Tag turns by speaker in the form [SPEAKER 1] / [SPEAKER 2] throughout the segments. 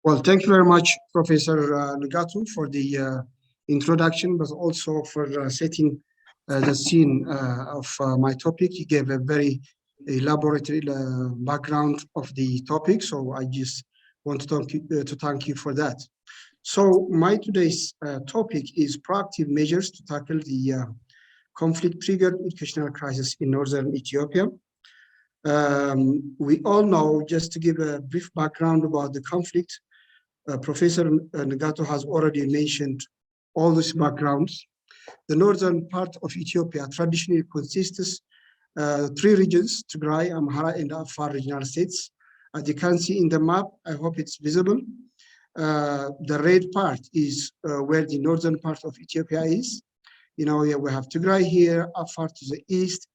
[SPEAKER 1] Well, thank you very much, Professor Nigatu, for the introduction, but also for setting the scene of my topic. You gave a very elaborate background of the topic, so I just want to thank you for that. So my today's topic is proactive measures to tackle the conflict-triggered educational crisis in Northern Ethiopia. We all know, just to give a brief background about the conflict, Professor Nigatu has already mentioned all these backgrounds. The northern part of Ethiopia traditionally consists three regions: Tigray, Amhara, and Afar regional states. As you can see in the map, I hope it's visible. The red part is where the northern part of Ethiopia is. You know, we have Tigray here, Afar to the east,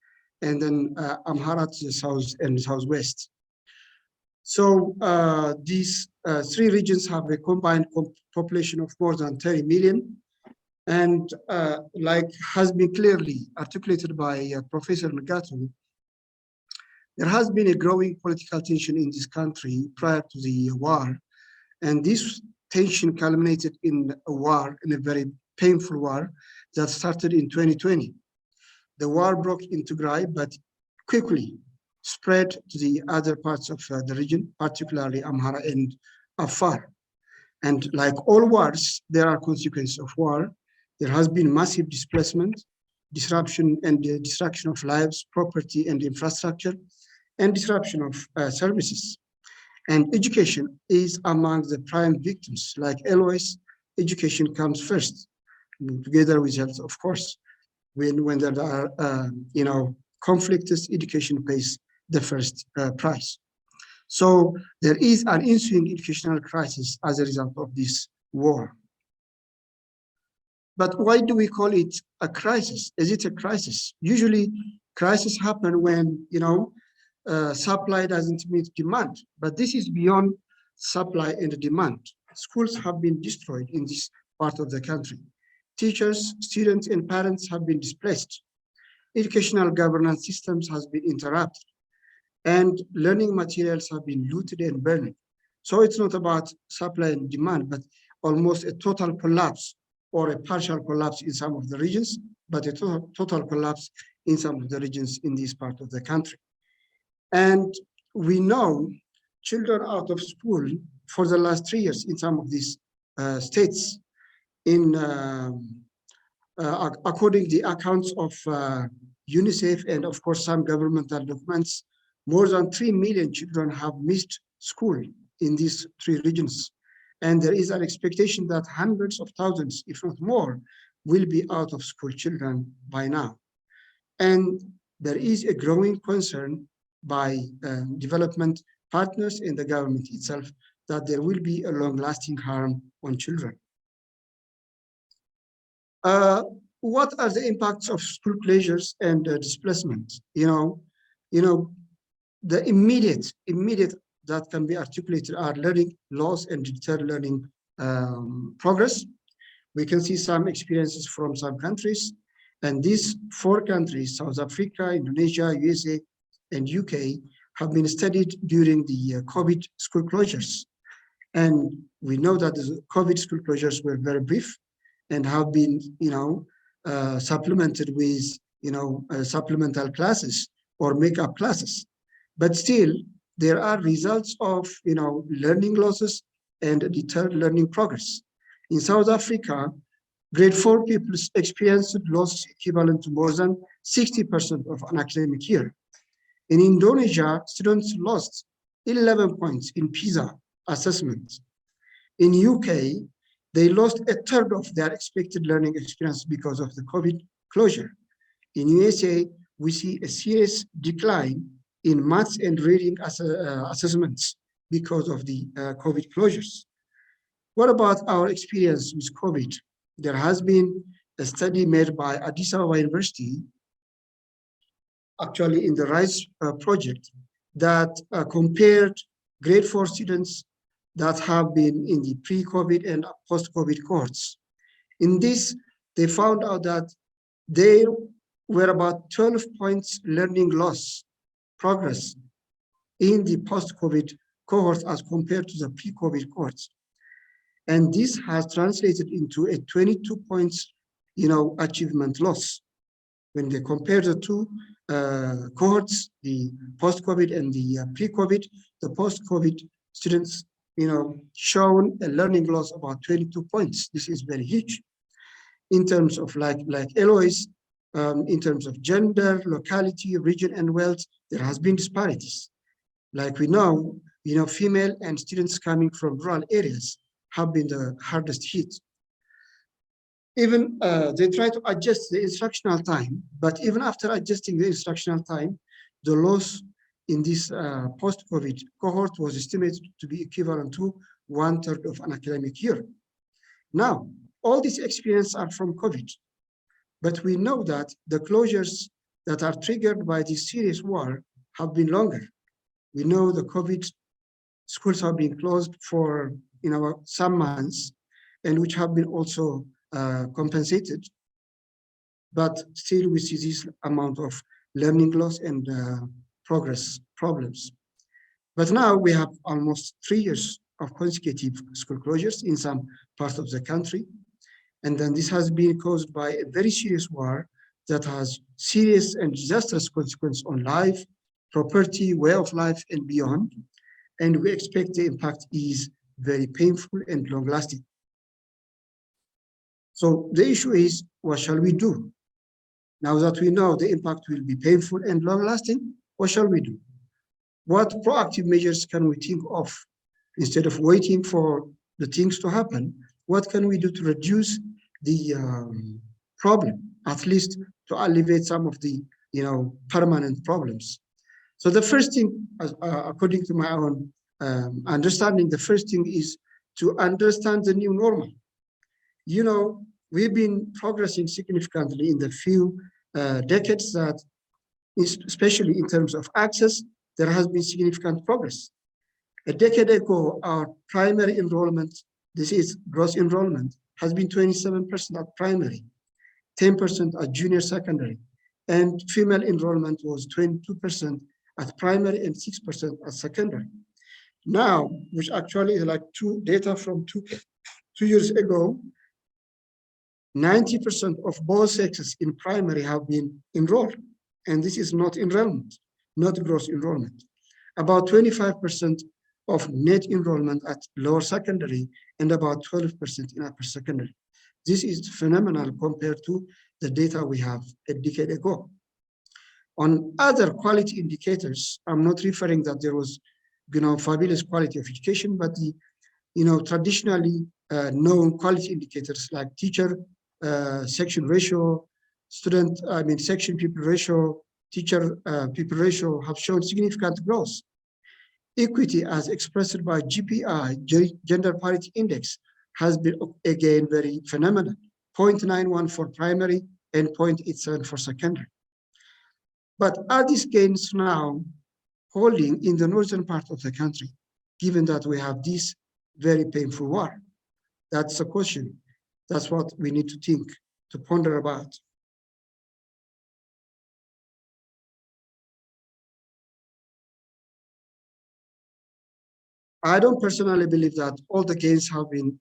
[SPEAKER 1] and then Amhara to the south and southwest. So these three regions have a combined population of more than 30 million. And like has been clearly articulated by Professor Nigatu, there has been a growing political tension in this country prior to the war. And this tension culminated in a war, in a very painful war that started in 2020. The war broke in Tigray, but quickly spread to the other parts of the region, particularly Amhara and Afar. And like all wars, there are consequences of war. There has been massive displacement, disruption and destruction of lives, property and infrastructure, and disruption of services. And education is among the prime victims. Like always, education comes first, together with health, of course. When there are, conflicts, education pays the first price. So there is an ensuing educational crisis as a result of this war. But why do we call it a crisis? Is it a crisis? Usually crises happen when, supply doesn't meet demand, but this is beyond supply and demand. Schools have been destroyed in this part of the country. Teachers, students, and parents have been displaced. Educational governance systems has been interrupted, and learning materials have been looted and burned. So it's not about supply and demand, but almost a total collapse or a partial collapse in some of the regions, but a total collapse in some of the regions in this part of the country. And we know children out of school for the last 3 years in some of these states. According to the accounts of UNICEF and of course some governmental documents, more than 3 million children have missed school in these three regions. And there is an expectation that hundreds of thousands, if not more, will be out of school children by now. And there is a growing concern by development partners and the government itself that there will be a long-lasting harm on children. What are the impacts of school closures and displacement? The immediate that can be articulated are learning loss and deterred learning progress. We can see some experiences from some countries, and these 4 countries, South Africa, Indonesia, USA, and UK, have been studied during the COVID school closures. And we know that the COVID school closures were very brief and have been, supplemented with, supplemental classes or make-up classes. But still, there are results of, learning losses and deterred learning progress. In South Africa, grade 4 pupils experienced losses equivalent to more than 60% of an academic year. In Indonesia, students lost 11 points in PISA assessment. In UK, they lost a third of their expected learning experience because of the COVID closure. In USA, we see a serious decline in maths and reading assessments because of the COVID closures. What about our experience with COVID? There has been a study made by Addis Ababa University, actually in the RISE project, that compared grade 4 students that have been in the pre-COVID and post-COVID cohorts. In this, they found out that there were about 12 points learning loss progress in the post-COVID cohort as compared to the pre-COVID cohorts. And this has translated into a 22 points, achievement loss. When they compare the two cohorts, the post-COVID and the pre-COVID, the post-COVID students, shown a learning loss about 22 points. This is very huge. In terms of like Eloise, in terms of gender, locality, region, and wealth, there has been disparities. Like we know, female and students coming from rural areas have been the hardest hit. Even they try to adjust the instructional time, but even after adjusting the instructional time, the loss in this post-COVID cohort was estimated to be equivalent to 1/3 of an academic year. Now, all these experiences are from COVID, but we know that the closures that are triggered by this serious war have been longer. We know the COVID schools have been closed for some months, and which have been also compensated. But still, we see this amount of learning loss and progress problems. But now we have almost 3 years of consecutive school closures in some parts of the country. And then this has been caused by a very serious war that has serious and disastrous consequences on life, property, way of life, and beyond. And we expect the impact is very painful and long-lasting. So the issue is, what shall we do? Now that we know the impact will be painful and long-lasting, what shall we do? What proactive measures can we think of? Instead of waiting for the things to happen, what can we do to reduce the problem, at least to alleviate some of the permanent problems? So the first thing, according to my own understanding, the first thing is to understand the new normal. We've been progressing significantly in the few decades that, especially in terms of access, there has been significant progress. A decade ago, our primary enrollment, this is gross enrollment, has been 27% at primary, 10% at junior secondary, and female enrollment was 22% at primary and 6% at secondary. Now, which actually is like data from two years ago, 90% of both sexes in primary have been enrolled, and this is not enrollment, not gross enrollment. About 25% of net enrollment at lower secondary and about 12% in upper secondary. This is phenomenal compared to the data we have a decade ago. On other quality indicators, I'm not referring that there was, fabulous quality of education, but the, traditionally known quality indicators like teacher section ratio, section pupil ratio, teacher pupil ratio have shown significant growth. Equity, as expressed by GPI, Gender Parity Index, has been again very phenomenal, 0.91 for primary and 0.87 for secondary. But are these gains now holding in the northern part of the country, given that we have this very painful war? That's the question. That's what we need to think, to ponder about. I don't personally believe that all the gains have been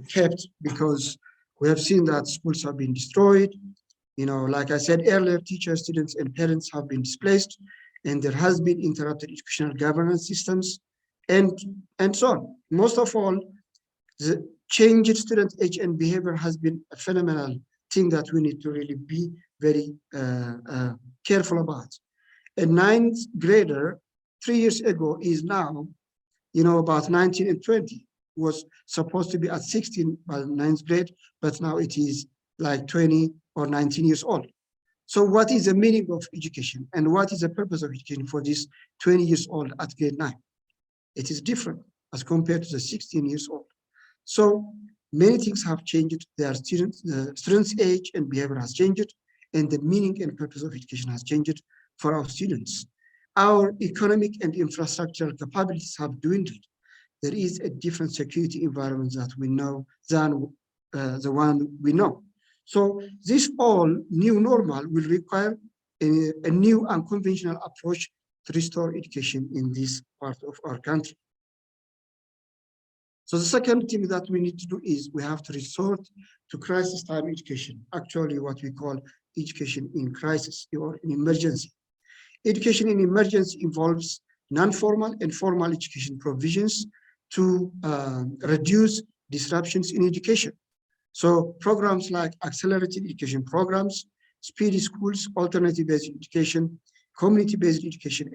[SPEAKER 1] kept, because we have seen that schools have been destroyed. Like I said earlier, teachers, students, and parents have been displaced, and there has been interrupted educational governance systems, and so on. Most of all, the change in student age and behavior has been a phenomenal thing that we need to really be very careful about. A ninth grader 3 years ago is now, about 19 and 20. Was supposed to be at 16 by ninth grade, but now it is like 20 or 19 years old. So what is the meaning of education, and what is the purpose of education for this 20 years old at grade 9? It is different as compared to the 16 years old. So many things have changed. The students' age and behavior has changed, and the meaning and purpose of education has changed for our students. Our economic and infrastructural capabilities have dwindled. There is a different security environment that we know than the one we know. So this all new normal will require a new unconventional approach to restore education in this part of our country. So the second thing that we need to do is we have to resort to crisis time education, actually what we call education in crisis or in emergency. Education in emergency involves non-formal and formal education provisions to reduce disruptions in education. So programs like accelerated education programs, speedy schools, alternative-based education, community-based education,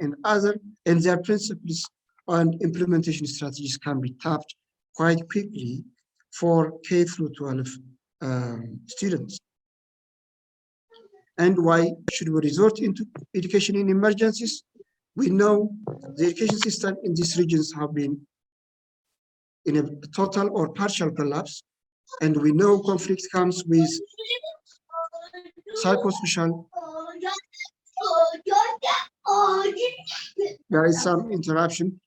[SPEAKER 1] and their principles and implementation strategies can be tapped quite quickly for K through 12 students. And why should we resort into education in emergencies? We know the education system in these regions have been in a total or partial collapse, and we know conflict comes with psychosocial. There is some interruption.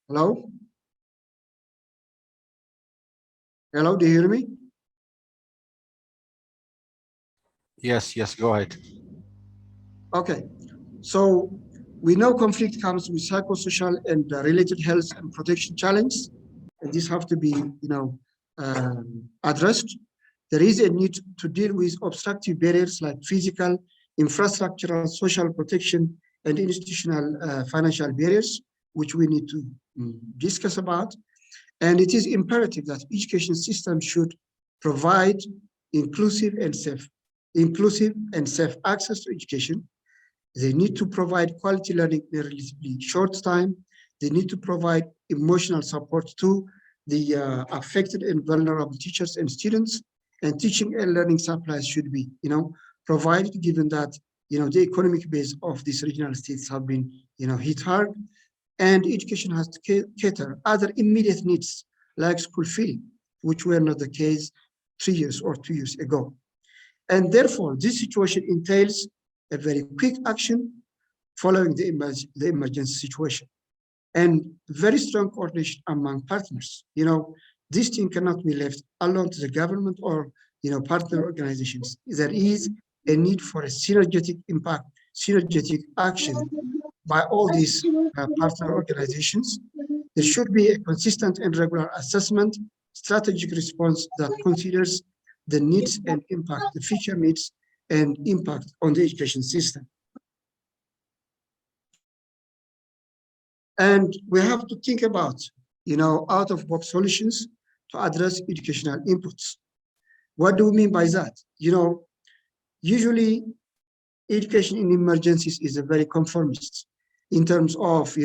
[SPEAKER 1] Hello? Hello, do you hear me?
[SPEAKER 2] Yes, go ahead.
[SPEAKER 1] Okay, so we know conflict comes with psychosocial and related health and protection challenges, and these have to be, addressed. There is a need to deal with obstructive barriers like physical, infrastructural, social protection, and institutional financial barriers, which we need to discuss about. And it is imperative that education system should provide inclusive and safe access to education. They need to provide quality learning in a relatively short time. They need to provide emotional support to the affected and vulnerable teachers and students. And teaching and learning supplies should be, provided, given that, the economic base of these regional states have been, hit hard. And education has to cater other immediate needs like school feeding, which were not the case 3 years or 2 years ago. And therefore, this situation entails a very quick action following the emergency situation and very strong coordination among partners. This thing cannot be left alone to the government or, partner organizations. There is a need for a synergetic action by all these partner organizations. There should be a consistent and regular assessment, strategic response that considers the needs and impact, the future needs and impact on the education system. And we have to think about, out-of-box solutions to address educational inputs. What do we mean by that? Usually education in emergencies is a very conformist in terms of,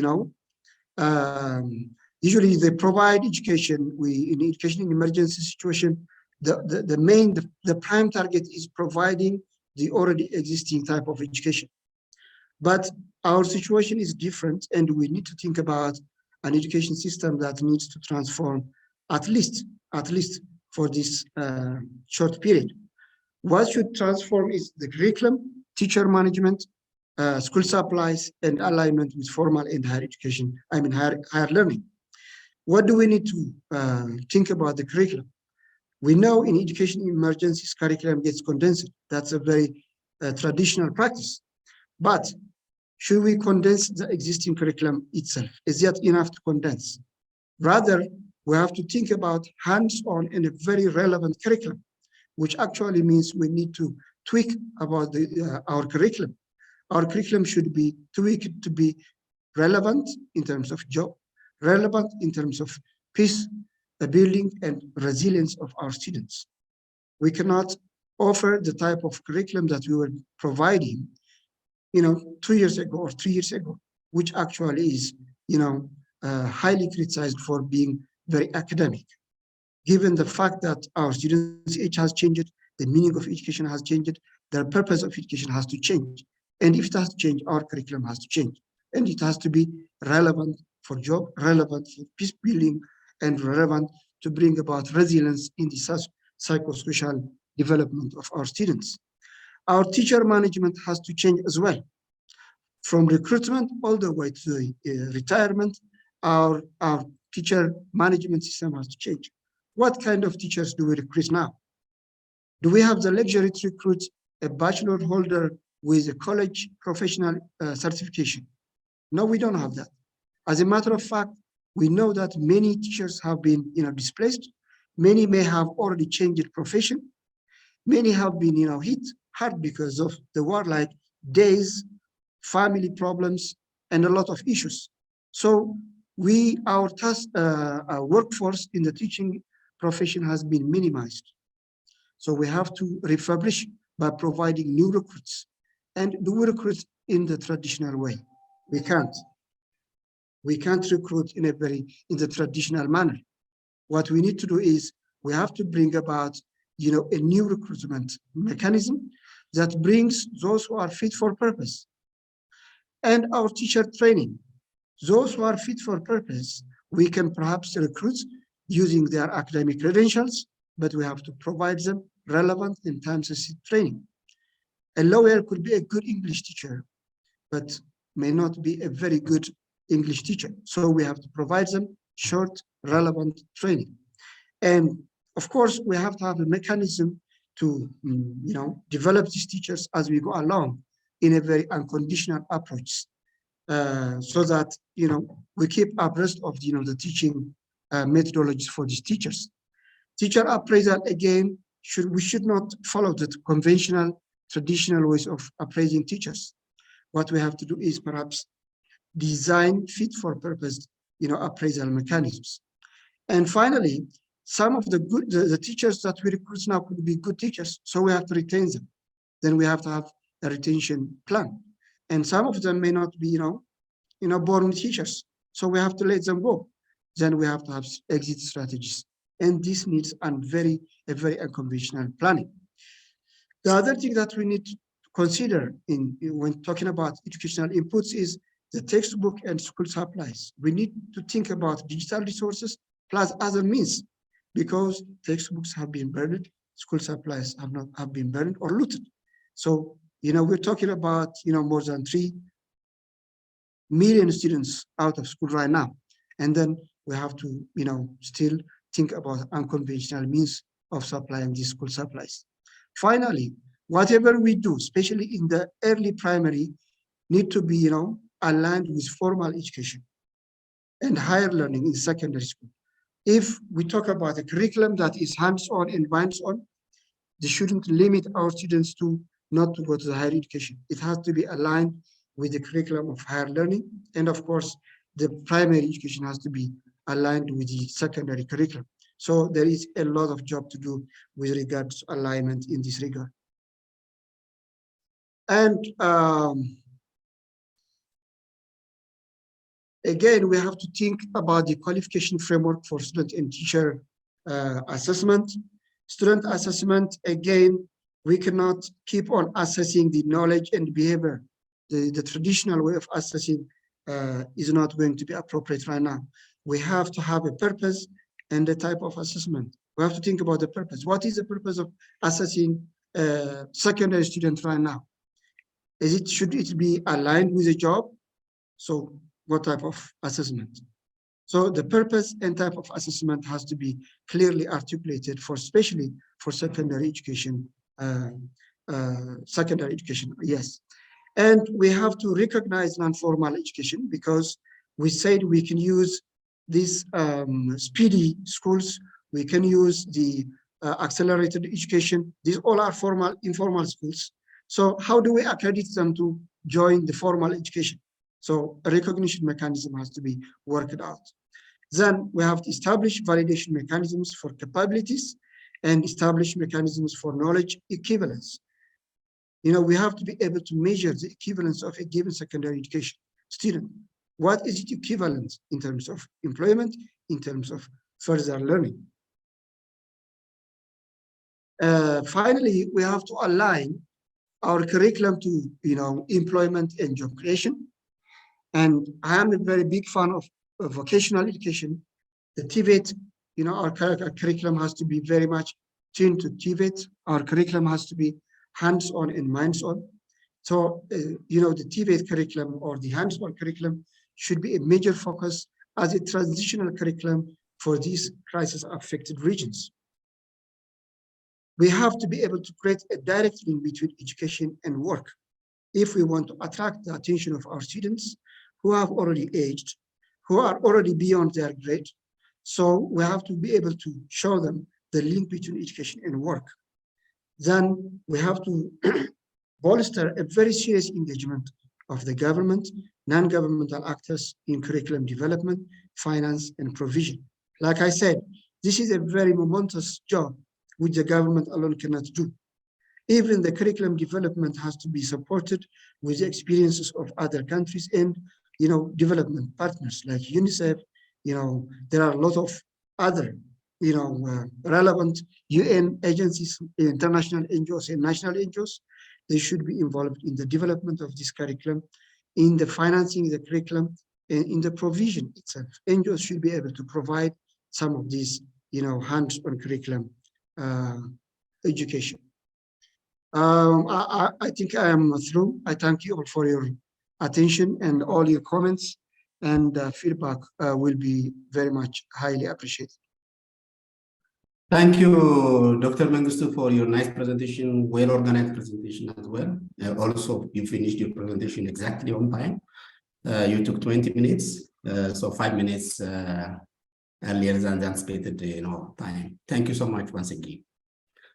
[SPEAKER 1] usually they provide education. In education in emergency situation, the prime target is providing the already existing type of education. But our situation is different, and we need to think about an education system that needs to transform at least for this short period. What should transform is the curriculum, teacher management, school supplies, and alignment with formal and higher education, higher learning. What do we need to think about the curriculum? We know in education emergencies, curriculum gets condensed. That's a very traditional practice. But should we condense the existing curriculum itself? Is that enough to condense? Rather, we have to think about hands-on and a very relevant curriculum, which actually means we need to tweak about our curriculum. Our curriculum should be tweaked to be relevant in terms of job, relevant in terms of peace, the building and resilience of our students. We cannot offer the type of curriculum that we were providing, 2 years ago or 3 years ago, which actually is, highly criticized for being very academic. Given the fact that our students' age has changed, the meaning of education has changed, the purpose of education has to change. And if it has to change, our curriculum has to change. And it has to be relevant for job, relevant for peace building, and relevant to bring about resilience in the psychosocial development of our students. Our teacher management has to change as well. From recruitment all the way to retirement, our teacher management system has to change. What kind of teachers do we recruit now? Do we have the luxury to recruit a bachelor holder with a college professional certification. No, we don't have that. As a matter of fact, we know that many teachers have been displaced. Many may have already changed profession. Many have been hit hard because of the war, like days, family problems, and a lot of issues. So our workforce in the teaching profession has been minimized. So we have to refurbish by providing new recruits. And do we recruit in the traditional way? We can't. We can't recruit in the traditional manner. What we need to do is we have to bring about a new recruitment mechanism that brings those who are fit for purpose. And our teacher training, those who are fit for purpose, we can perhaps recruit using their academic credentials, but we have to provide them relevant and time-sensitive training. A lawyer could be a good English teacher, but may not be a very good English teacher. So we have to provide them short, relevant training. And of course, we have to have a mechanism to develop these teachers as we go along in a very unconditional approach, so that we keep abreast of the teaching methodologies for these teachers. Teacher appraisal, again, we should not follow the conventional, traditional ways of appraising teachers. What we have to do is perhaps design fit for purpose appraisal mechanisms. And finally, some of the teachers that we recruit now could be good teachers, so we have to retain them. Then we have to have a retention plan. And some of them may not be born teachers, so we have to let them go. Then we have to have exit strategies. And this needs a very unconventional planning. The other thing that we need to consider when talking about educational inputs is the textbook and school supplies. We need to think about digital resources plus other means, because textbooks have been burned, school supplies have been burned or looted. So we're talking about more than 3 million students out of school right now, and then we have to still think about unconventional means of supplying these school supplies. Finally, whatever we do, especially in the early primary, need to be aligned with formal education and higher learning in secondary school. If we talk about a curriculum that is hands-on and binds-on, they shouldn't limit our students not to go to the higher education. It has to be aligned with the curriculum of higher learning. And of course, the primary education has to be aligned with the secondary curriculum. So there is a lot of job to do with regards to alignment in this regard. And again, we have to think about the qualification framework for student and teacher assessment. Student assessment, again, we cannot keep on assessing the knowledge and behavior. The traditional way of assessing is not going to be appropriate right now. We have to have a purpose and a type of assessment. We have to think about the purpose. What is the purpose of assessing secondary students right now? Should it be aligned with a job? So what type of assessment? So the purpose and type of assessment has to be clearly articulated especially for secondary education. Yes. And we have to recognize non-formal education, because we said we can use these speedy schools, we can use the accelerated education. These all are informal schools. So how do we accredit them to join the formal education? So a recognition mechanism has to be worked out. Then we have to establish validation mechanisms for capabilities and establish mechanisms for knowledge equivalence. We have to be able to measure the equivalence of a given secondary education student. What is it equivalent in terms of employment, in terms of further learning? Finally, we have to align our curriculum to employment and job creation. And I am a very big fan of vocational education. The TVET, our curriculum has to be very much tuned to TVET. Our curriculum has to be hands-on and minds-on. So, the TVET curriculum or the hands-on curriculum should be a major focus as a transitional curriculum for these crisis-affected regions. We have to be able to create a direct link between education and work. if we want to attract the attention of our students who have already aged, who are already beyond their grade. So we have to be able to show them the link between education and work. Then we have to bolster a very serious engagement of the government, non-governmental actors in curriculum development, finance, and provision. Like I said, this is a very momentous job which the government alone cannot do. Even the curriculum development has to be supported with the experiences of other countries and, development partners like UNICEF. There are a lot of other, relevant UN agencies, international NGOs and national NGOs. They should be involved in the development of this curriculum, in the financing of the curriculum, and in the provision itself. NGOs should be able to provide some of these, hands-on curriculum education. I think I am through. I thank you all for your attention and all your comments, and feedback will be very much highly appreciated.
[SPEAKER 3] Thank you, Dr. Mengistu, for your nice presentation, well-organized presentation as well. Also, you finished your presentation exactly on time. You took 20 minutes, so 5 minutes earlier than the anticipated time. Thank you so much once again.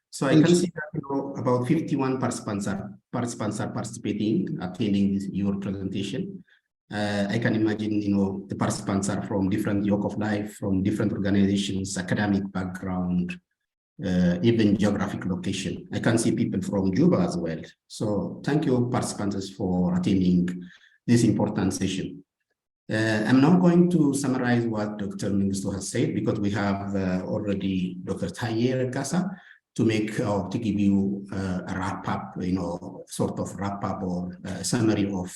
[SPEAKER 3] So I can see that about 51 participants are participating, attending your presentation. I can imagine, the participants are from different walk of life, from different organizations, academic background, even geographic location. I can see people from Juba as well. So thank you, participants, for attending this important session. I'm now going to summarize what Dr. Mengistu has said, because we have already Dr. Regassa to make or to give you a wrap up, sort of wrap up or summary of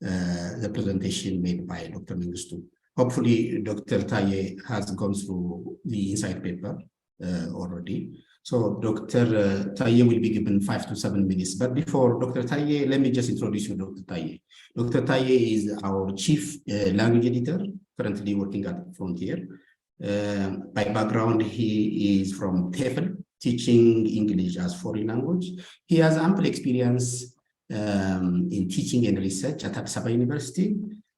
[SPEAKER 3] the presentation made by Dr. Mengistu. Hopefully, Dr. Taye has gone through the insight paper already. So Dr. Taye will be given 5 to 7 minutes. But before Dr. Taye, let me just introduce you, Dr. Taye. Dr. Taye is our chief language editor, currently working at Frontier. By background, he is from TEFL, teaching English as foreign language. He has ample experience in teaching and research at Addis Ababa University,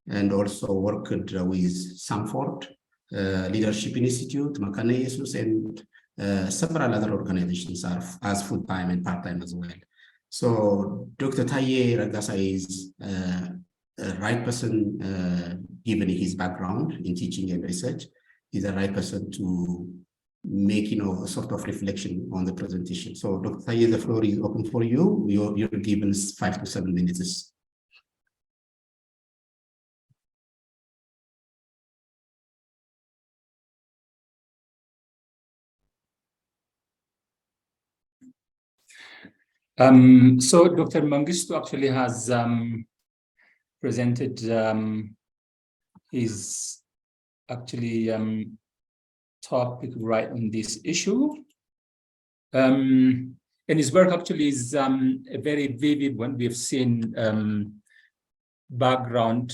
[SPEAKER 3] and also worked with Sanford Leadership Institute, Makane Jesus, and several other organizations as full-time and part-time as well. So Dr. Taye Regassa is a right person, given his background in teaching and research. He's the right person to make, a sort of reflection on the presentation. So Dr. Taye, the floor is open for you. You're given 5 to 7 minutes.
[SPEAKER 4] So Dr. Mengistu actually has presented his topic right on this issue. And his work actually is a very vivid one. We've seen background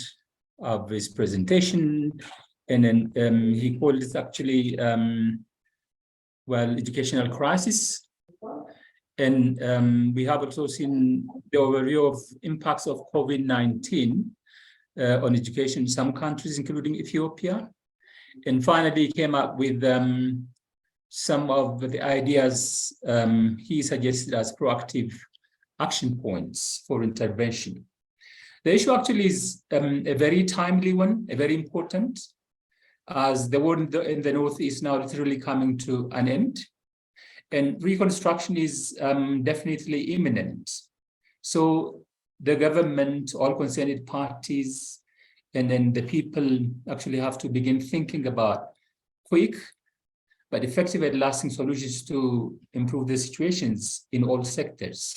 [SPEAKER 4] of his presentation, and then he called it actually, educational crisis. And we have also seen the overview of impacts of COVID-19 on education in some countries, including Ethiopia. And finally, he came up with some of the ideas he suggested as proactive action points for intervention. The issue actually is a very timely one, a very important, as the war in the North is now literally coming to an end. And reconstruction is definitely imminent. So the government, all concerned parties, and then the people actually have to begin thinking about quick but effective and lasting solutions to improve the situations in all sectors.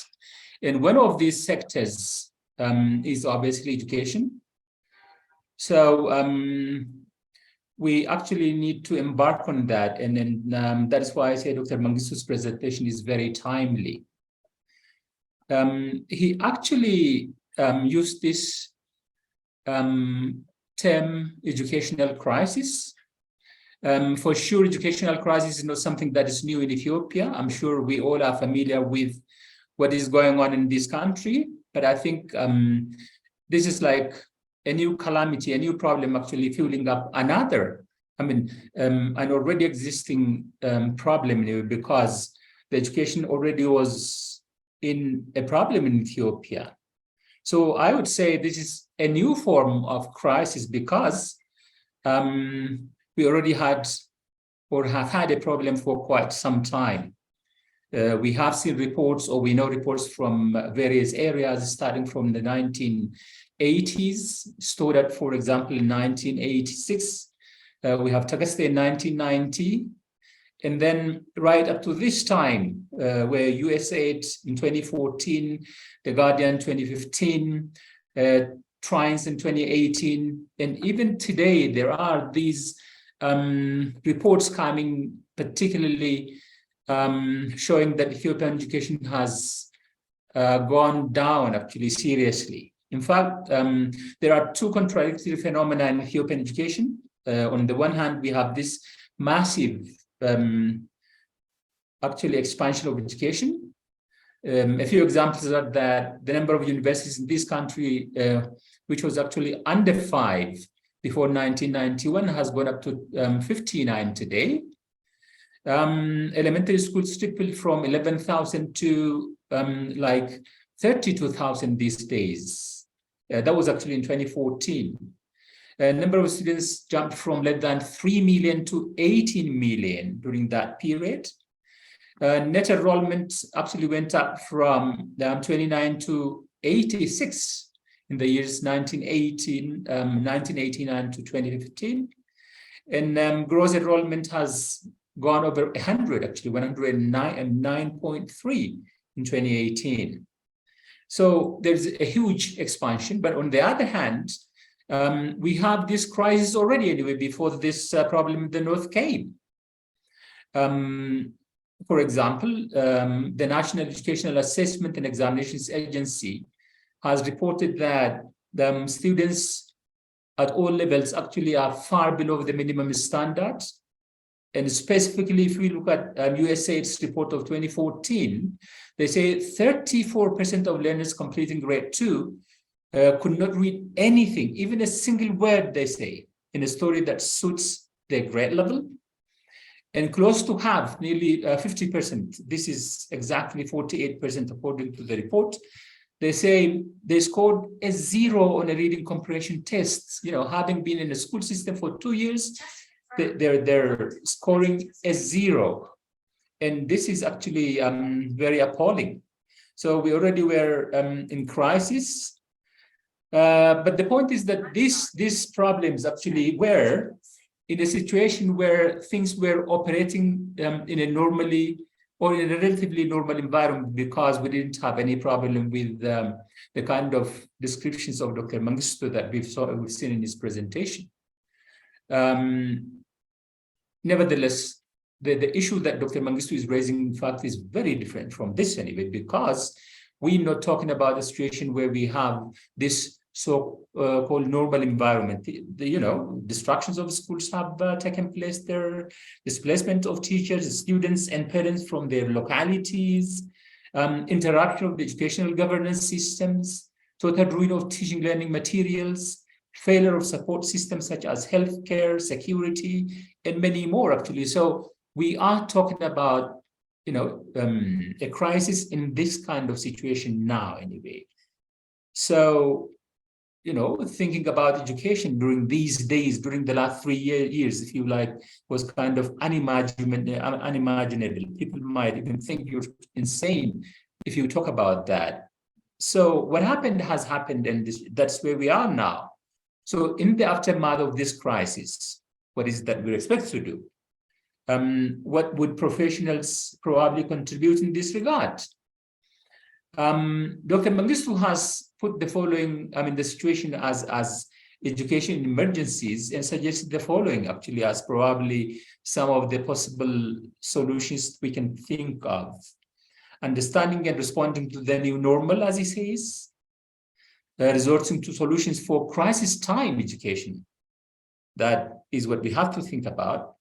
[SPEAKER 4] And one of these sectors is obviously education. So we actually need to embark on that. And then that is why I say Dr. Mengistu's presentation is very timely. He actually used this term educational crisis. For sure, educational crisis is not something that is new in Ethiopia. I'm sure we all are familiar with what is going on in this country. But I think this is like a new calamity, a new problem actually fueling up another, an already existing problem, because the education already was in a problem in Ethiopia. So I would say this is a new form of crisis because we already had or have had a problem for quite some time. We have seen reports, or we know reports from various areas starting from the 1980s, Stodat, for example, in 1986. We have Tagaste in 1990. And then right up to this time, where USAID in 2014, The Guardian 2015, Trines in 2018, and even today, there are these reports coming, particularly showing that Ethiopian education has gone down actually seriously. In fact, there are two contradictory phenomena in Ethiopian education. On the one hand, we have this massive actually expansion of education. A few examples are that the number of universities in this country, which was actually under 5 before 1991, has gone up to 59 today. Elementary schools tripled from 11,000 to like 32,000 these days. That was actually in 2014. Number of students jumped from less than 3 million to 18 million during that period. Net enrollment actually went up from 29 to 86 in the years 1989 to 2015. And gross enrollment has gone over 100, actually 109.3 in 2018. So there's a huge expansion. But on the other hand, we have this crisis already anyway before this problem in the north came. For example, the National Educational Assessment and Examinations Agency has reported that the students at all levels actually are far below the minimum standards. And specifically, if we look at USAID's report of 2014, they say 34% of learners completing grade 2 could not read anything, even a single word, they say, in a story that suits their grade level. And close to half, nearly 50%, this is exactly 48% according to the report, they say they scored a 0 on a reading comprehension test. Having been in the school system for 2 years, they're scoring a 0. And this is actually very appalling. So we already were in crisis. But the point is that these problems actually were in a situation where things were operating in a normally or in a relatively normal environment, because we didn't have any problem with the kind of descriptions of Dr. Mengistu that we've seen in his presentation. Nevertheless, the issue that Dr. Mengistu is raising, in fact, is very different from this anyway, because we're not talking about a situation where we have this so-called normal environment. Destructions of schools have taken place there, displacement of teachers, students, and parents from their localities, interaction of the educational governance systems, total ruin of teaching learning materials, failure of support systems such as healthcare, security, and many more actually. So we are talking about, a crisis in this kind of situation now anyway. So, thinking about education during these days, during the last 3 years, if you like, was kind of unimaginable. People might even think you're insane if you talk about that. So what happened has happened, and that's where we are now. So in the aftermath of this crisis, what is that we're expected to do? What would professionals probably contribute in this regard? Dr. Mengistu has put the following, the situation as education emergencies, and suggested the following actually as probably some of the possible solutions we can think of. Understanding and responding to the new normal, as he says, resorting to solutions for crisis time education. That is what we have to think about.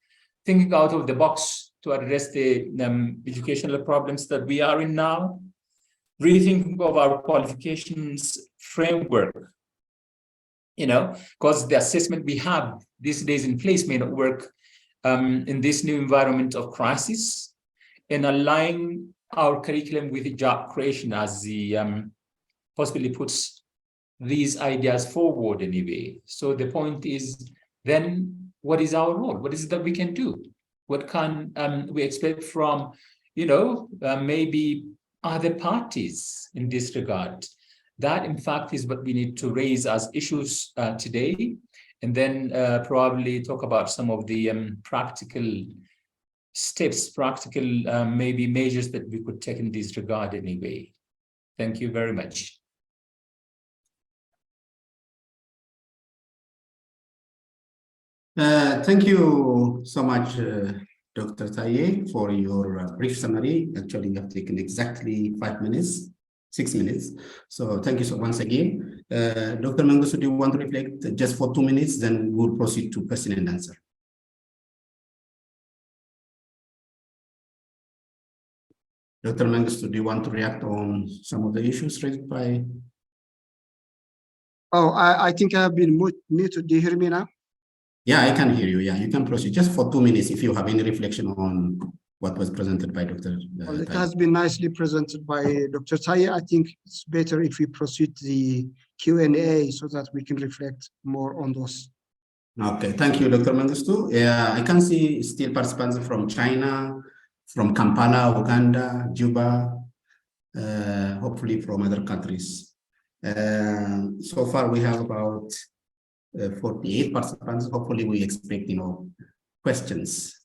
[SPEAKER 4] Thinking out of the box to address the educational problems that we are in now. rethinking of our qualifications framework, because the assessment we have these days in place may not work in this new environment of crisis, and align our curriculum with job creation as the possibly puts these ideas forward anyway. So the point is, then what is our role? What is it that we can do? What can we expect from, maybe other parties in this regard? That, in fact, is what we need to raise as issues today, and then probably talk about some of the practical steps, maybe measures that we could take in this regard anyway. Thank you very much.
[SPEAKER 3] Thank you so much, Dr. Taye, for your brief summary. Actually, you have taken exactly 6 minutes. So thank you so once again. Dr. Mengistu, do you want to reflect just for 2 minutes? Then we'll proceed to question and answer. Dr. Mengistu, do you want to react on some of the issues raised by?
[SPEAKER 1] Oh, I think I have been muted. Do you hear me now?
[SPEAKER 3] Yeah, I can hear you. Yeah, you can proceed just for 2 minutes if you have any reflection on what was presented by Dr.
[SPEAKER 1] Well, it has been nicely presented by Dr. Taye. I think it's better if we proceed the Q&A so that we can reflect more on those.
[SPEAKER 3] Okay, thank you, Dr. Mengistu. Yeah, I can see still participants from China, from Kampala, Uganda, Juba, hopefully from other countries. So far, we have about 48 participants. Hopefully, we expect, questions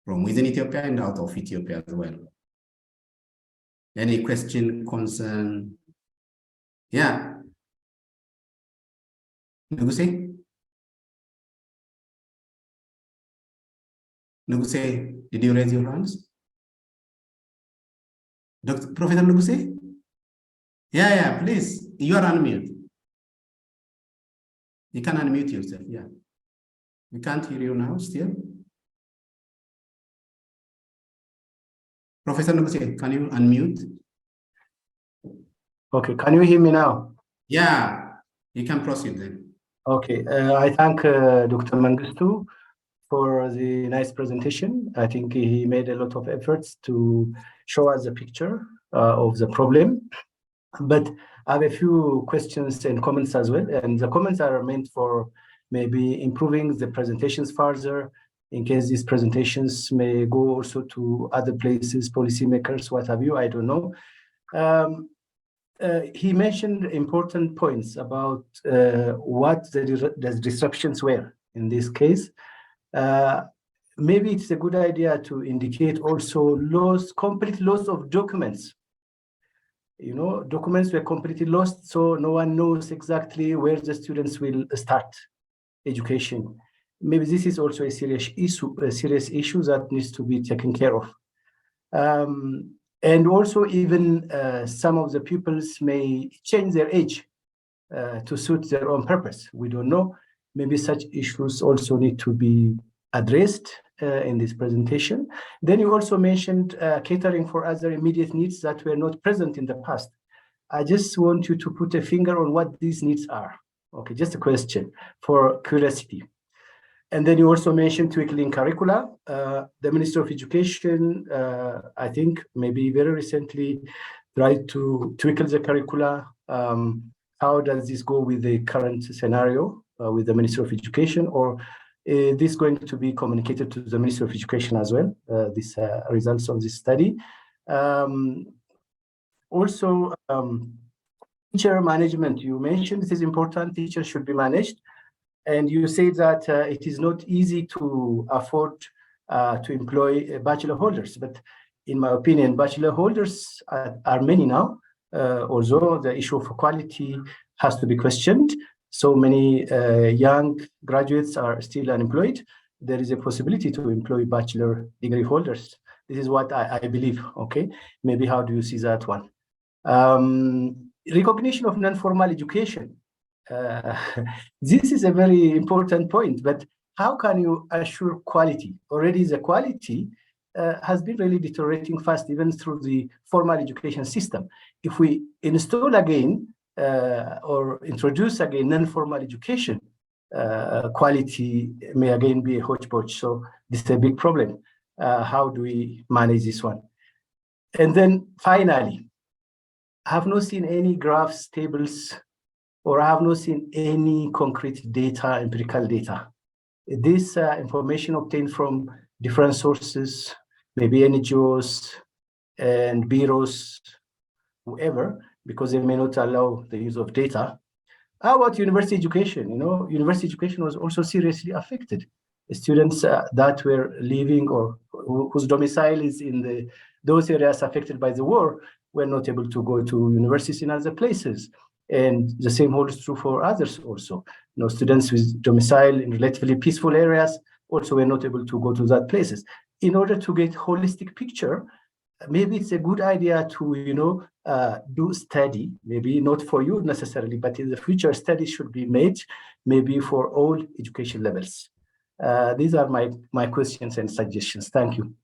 [SPEAKER 3] from within Ethiopia and out of Ethiopia as well. Any question, concern? Yeah. Nuguse? Nuguse, did you raise your hands? Professor Nuguse? Yeah, please. You are unmute. You can unmute yourself, yeah. We can't hear you now still. Professor Nuguse, can you unmute?
[SPEAKER 5] Okay, can you hear me now?
[SPEAKER 3] Yeah, you can proceed then.
[SPEAKER 5] Okay, I thank Dr. Mengistu for the nice presentation. I think he made a lot of efforts to show us a picture of the problem. But I have a few questions and comments as well. And the comments are meant for maybe improving the presentations further, in case these presentations may go also to other places, policymakers, what have you, I don't know. He mentioned important points about what the disruptions were in this case. Maybe it's a good idea to indicate also complete loss of documents. Documents were completely lost, so no one knows exactly where the students will start education. Maybe this is also a serious issue that needs to be taken care of. And also even some of the pupils may change their age to suit their own purpose. We don't know. Maybe such issues also need to be addressed in this presentation. Then you also mentioned catering for other immediate needs that were not present in the past. I just want you to put a finger on what these needs are. Okay, just a question for curiosity. And then you also mentioned tweaking curricula. The Minister of Education, I think maybe very recently tried to tweak the curricula. How does this go with the current scenario with the Minister of Education, or is this going to be communicated to the Minister of Education as well, these results of this study? Also, teacher management, you mentioned it is important, teachers should be managed. And you say that it is not easy to afford to employ bachelor holders. But in my opinion, bachelor holders are many now, although the issue of quality has to be questioned. So many young graduates are still unemployed. There is a possibility to employ bachelor degree holders. This is what I believe, okay? Maybe how do you see that one? Recognition of non-formal education. This is a very important point, but how can you assure quality? Already the quality has been really deteriorating fast, even through the formal education system. If we install again or introduce again non-formal education, quality may again be a hodgepodge. So this is a big problem. How do we manage this one? And then finally, I have not seen any graphs, tables, or I have not seen any concrete data, empirical data. This information obtained from different sources, maybe NGOs and bureaus, whoever, because they may not allow the use of data. How about university education? You know, university education was also seriously affected. The students that were living or whose domicile is in those areas affected by the war were not able to go to universities in other places. And the same holds true for others also. You know, students with domicile in relatively peaceful areas also were not able to go to that places. In order to get holistic picture, maybe it's a good idea to, you know, do study, maybe not for you necessarily, but in the future, studies should be made, maybe for all education levels. These are my questions and suggestions. Thank you.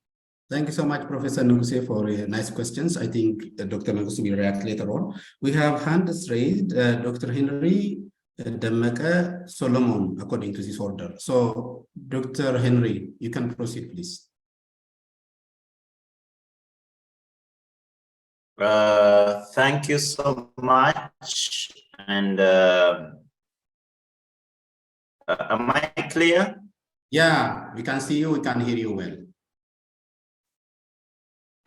[SPEAKER 3] Thank you so much, Professor Nuguse, for nice questions. I think Dr. Nuguse will react later on. We have hands raised, Dr. Henry Demeke Solomon, according to this order. So, Dr. Henry, you can proceed, please.
[SPEAKER 6] Thank you so much. And am I clear?
[SPEAKER 3] Yeah, we can see you, we can hear you well.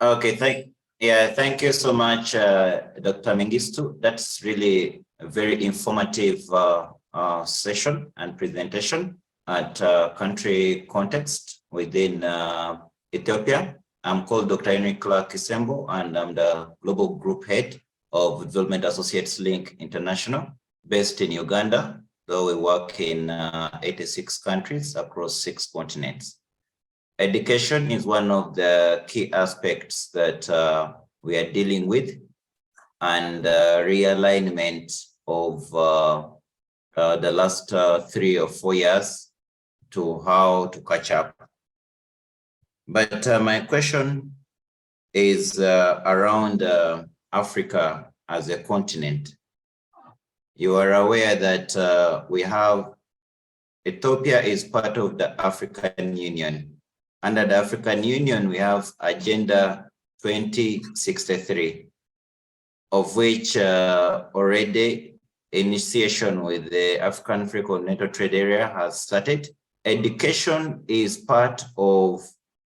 [SPEAKER 6] Okay, thank you so much, Dr. Mengistu. That's really a very informative session and presentation at country context within Ethiopia. I'm called Dr. Henry Clark Kisembo, and I'm the Global Group Head of Development Associates Link International, based in Uganda, though we work in 86 countries across 6 continents. Education is one of the key aspects that we are dealing with, and realignment of the last 3 or 4 years to how to catch up. But my question is around Africa as a continent. You are aware that we have Ethiopia is part of the African Union. Under the African Union, we have Agenda 2063, of which already initiation with the African Free Continental Trade Area has started. Education is part of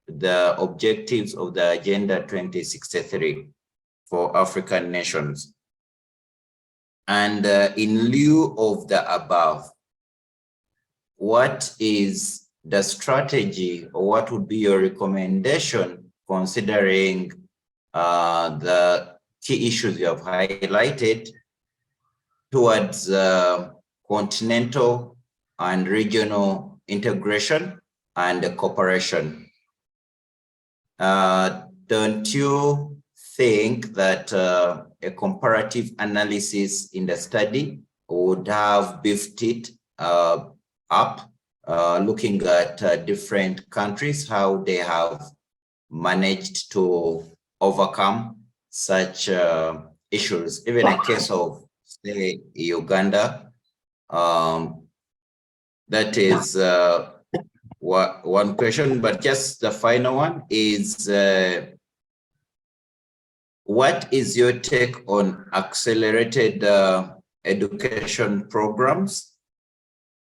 [SPEAKER 6] the objectives of the Agenda 2063 for African nations. And in lieu of the above, what is the strategy, or what would be your recommendation considering the key issues you have highlighted towards continental and regional integration and cooperation? Don't you think that a comparative analysis in the study would have beefed it up, looking at different countries, how they have managed to overcome such issues? Even in case of, say, Uganda, that is one question. But just the final one is, what is your take on accelerated education programs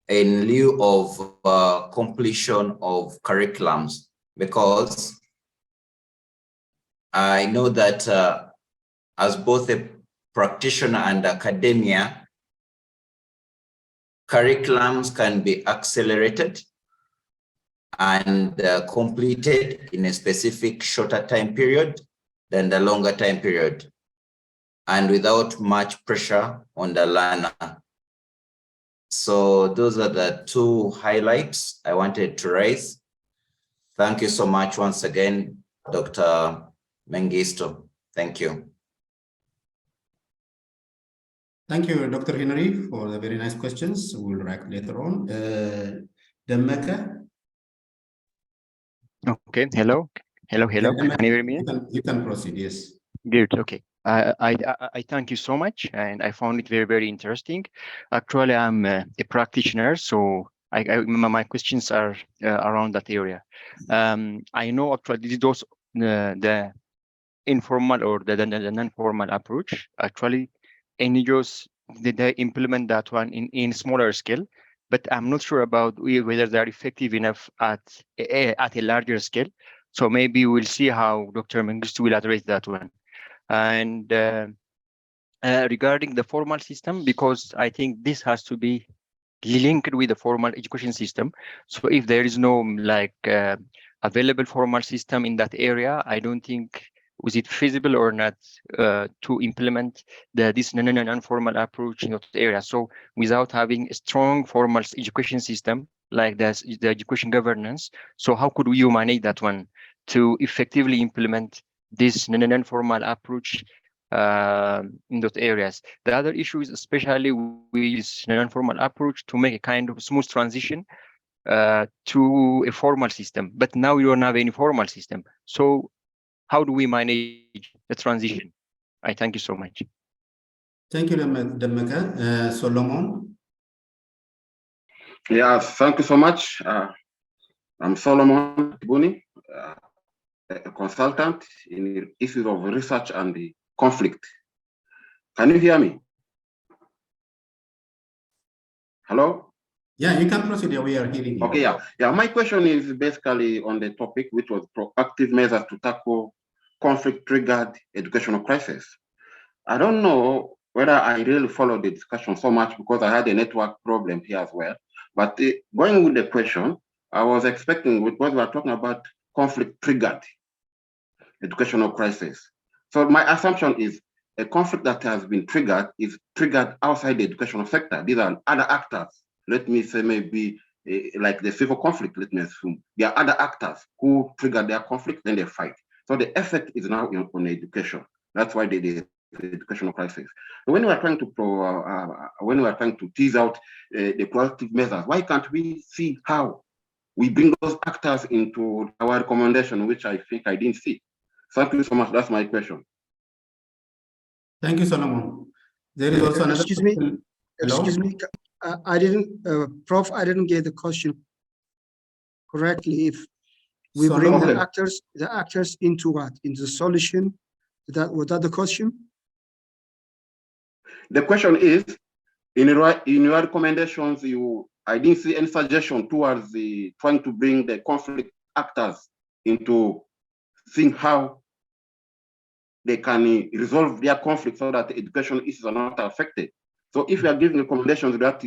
[SPEAKER 6] in lieu of completion of curriculums? Because I know that as both a practitioner and academia, curriculums can be accelerated and completed in a specific shorter time period than the longer time period, and without much pressure on the learner. So those are the 2 highlights I wanted to raise. Thank you so much once again, Dr. Mengistu. Thank you.
[SPEAKER 3] Thank you, Dr. Henry, for the very nice questions. We'll react later on. Demeke?
[SPEAKER 7] Okay, hello. Hello.
[SPEAKER 3] Yeah,
[SPEAKER 7] Can you hear me?
[SPEAKER 3] You can proceed, yes.
[SPEAKER 7] Good. Okay. I thank you so much, and I found it very, very interesting. Actually, I'm a practitioner, so my questions are around that area. I know actually those the informal or the non-formal approach. Actually, NGOs they implement that one in smaller scale, but I'm not sure about whether they're effective enough at a larger scale. So maybe we'll see how Dr. Mengistu will address that one. And regarding the formal system, because I think this has to be linked with the formal education system. So if there is no available formal system in that area, I don't think was it feasible or not to implement this non-formal approach in that area. So without having a strong formal education system like this, the education governance, so how could you manage that one to effectively implement this non-formal approach in those areas? The other issue is especially with non-formal approach to make a kind of smooth transition to a formal system. But now we don't have any formal system. So how do we manage the transition? I thank you so much.
[SPEAKER 3] Thank you, Demeka. Solomon?
[SPEAKER 8] Yeah, thank you so much. I'm Solomon Buni, a consultant in issues of research and conflict. Can you hear me? Hello?
[SPEAKER 3] Yeah, you can proceed. We are hearing you.
[SPEAKER 8] Okay, yeah. My question is basically on the topic, which was proactive measures to tackle conflict-triggered educational crisis. I don't know whether I really followed the discussion so much because I had a network problem here as well. But going with the question, I was expecting, because we are talking about conflict-triggered educational crisis. So my assumption is a conflict that has been triggered is triggered outside the educational sector. These are other actors. Let me say maybe like the civil conflict, let me assume. There are other actors who trigger their conflict, then they fight. So the effect is now on education. That's why the educational crisis. So when we are trying to tease out the proactive measures, why can't we see how we bring those actors into our recommendation, which I think I didn't see? Thank you so much. That's my question.
[SPEAKER 3] Thank you, Solomon. There is also another
[SPEAKER 1] Excuse me.
[SPEAKER 3] question.
[SPEAKER 1] Excuse me. I didn't, Prof. I didn't get the question correctly. If we bring the actors into what? Into the solution? Was that the question?
[SPEAKER 8] The question is, in your recommendations, I didn't see any suggestion towards trying to bring the conflict actors into seeing how they can resolve their conflict so that the education issues are not affected. So if you are giving recommendations that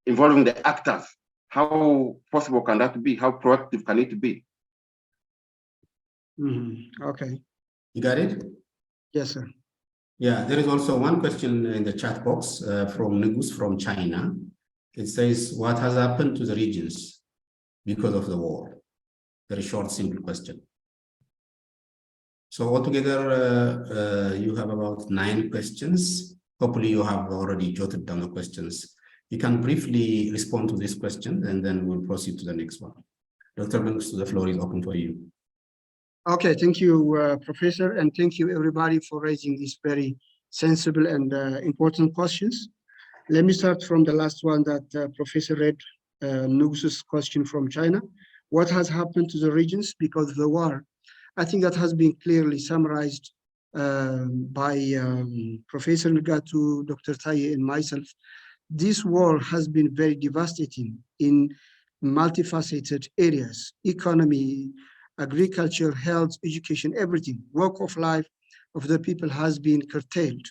[SPEAKER 8] involving the actors, how possible can that be? How proactive can it be?
[SPEAKER 1] Okay.
[SPEAKER 3] You got it?
[SPEAKER 1] Yes, sir.
[SPEAKER 3] Yeah, there is also one question in the chat box from Negus from China. It says, what has happened to the regions because of the war? Very short, simple question. So altogether, you have about 9 questions. Hopefully you have already jotted down the questions. You can briefly respond to this question and then we'll proceed to the next one. Dr. Mengistu, the floor is open for you.
[SPEAKER 1] Okay, thank you, Professor, and thank you everybody for raising these very sensible and important questions. Let me start from the last one that Professor read, Nugus's question from China. What has happened to the regions because of the war? I think that has been clearly summarized by Professor Nigatu, Dr. Taye, and myself. This war has been very devastating in multifaceted areas: economy, agriculture, health, education, everything. Work of life of the people has been curtailed.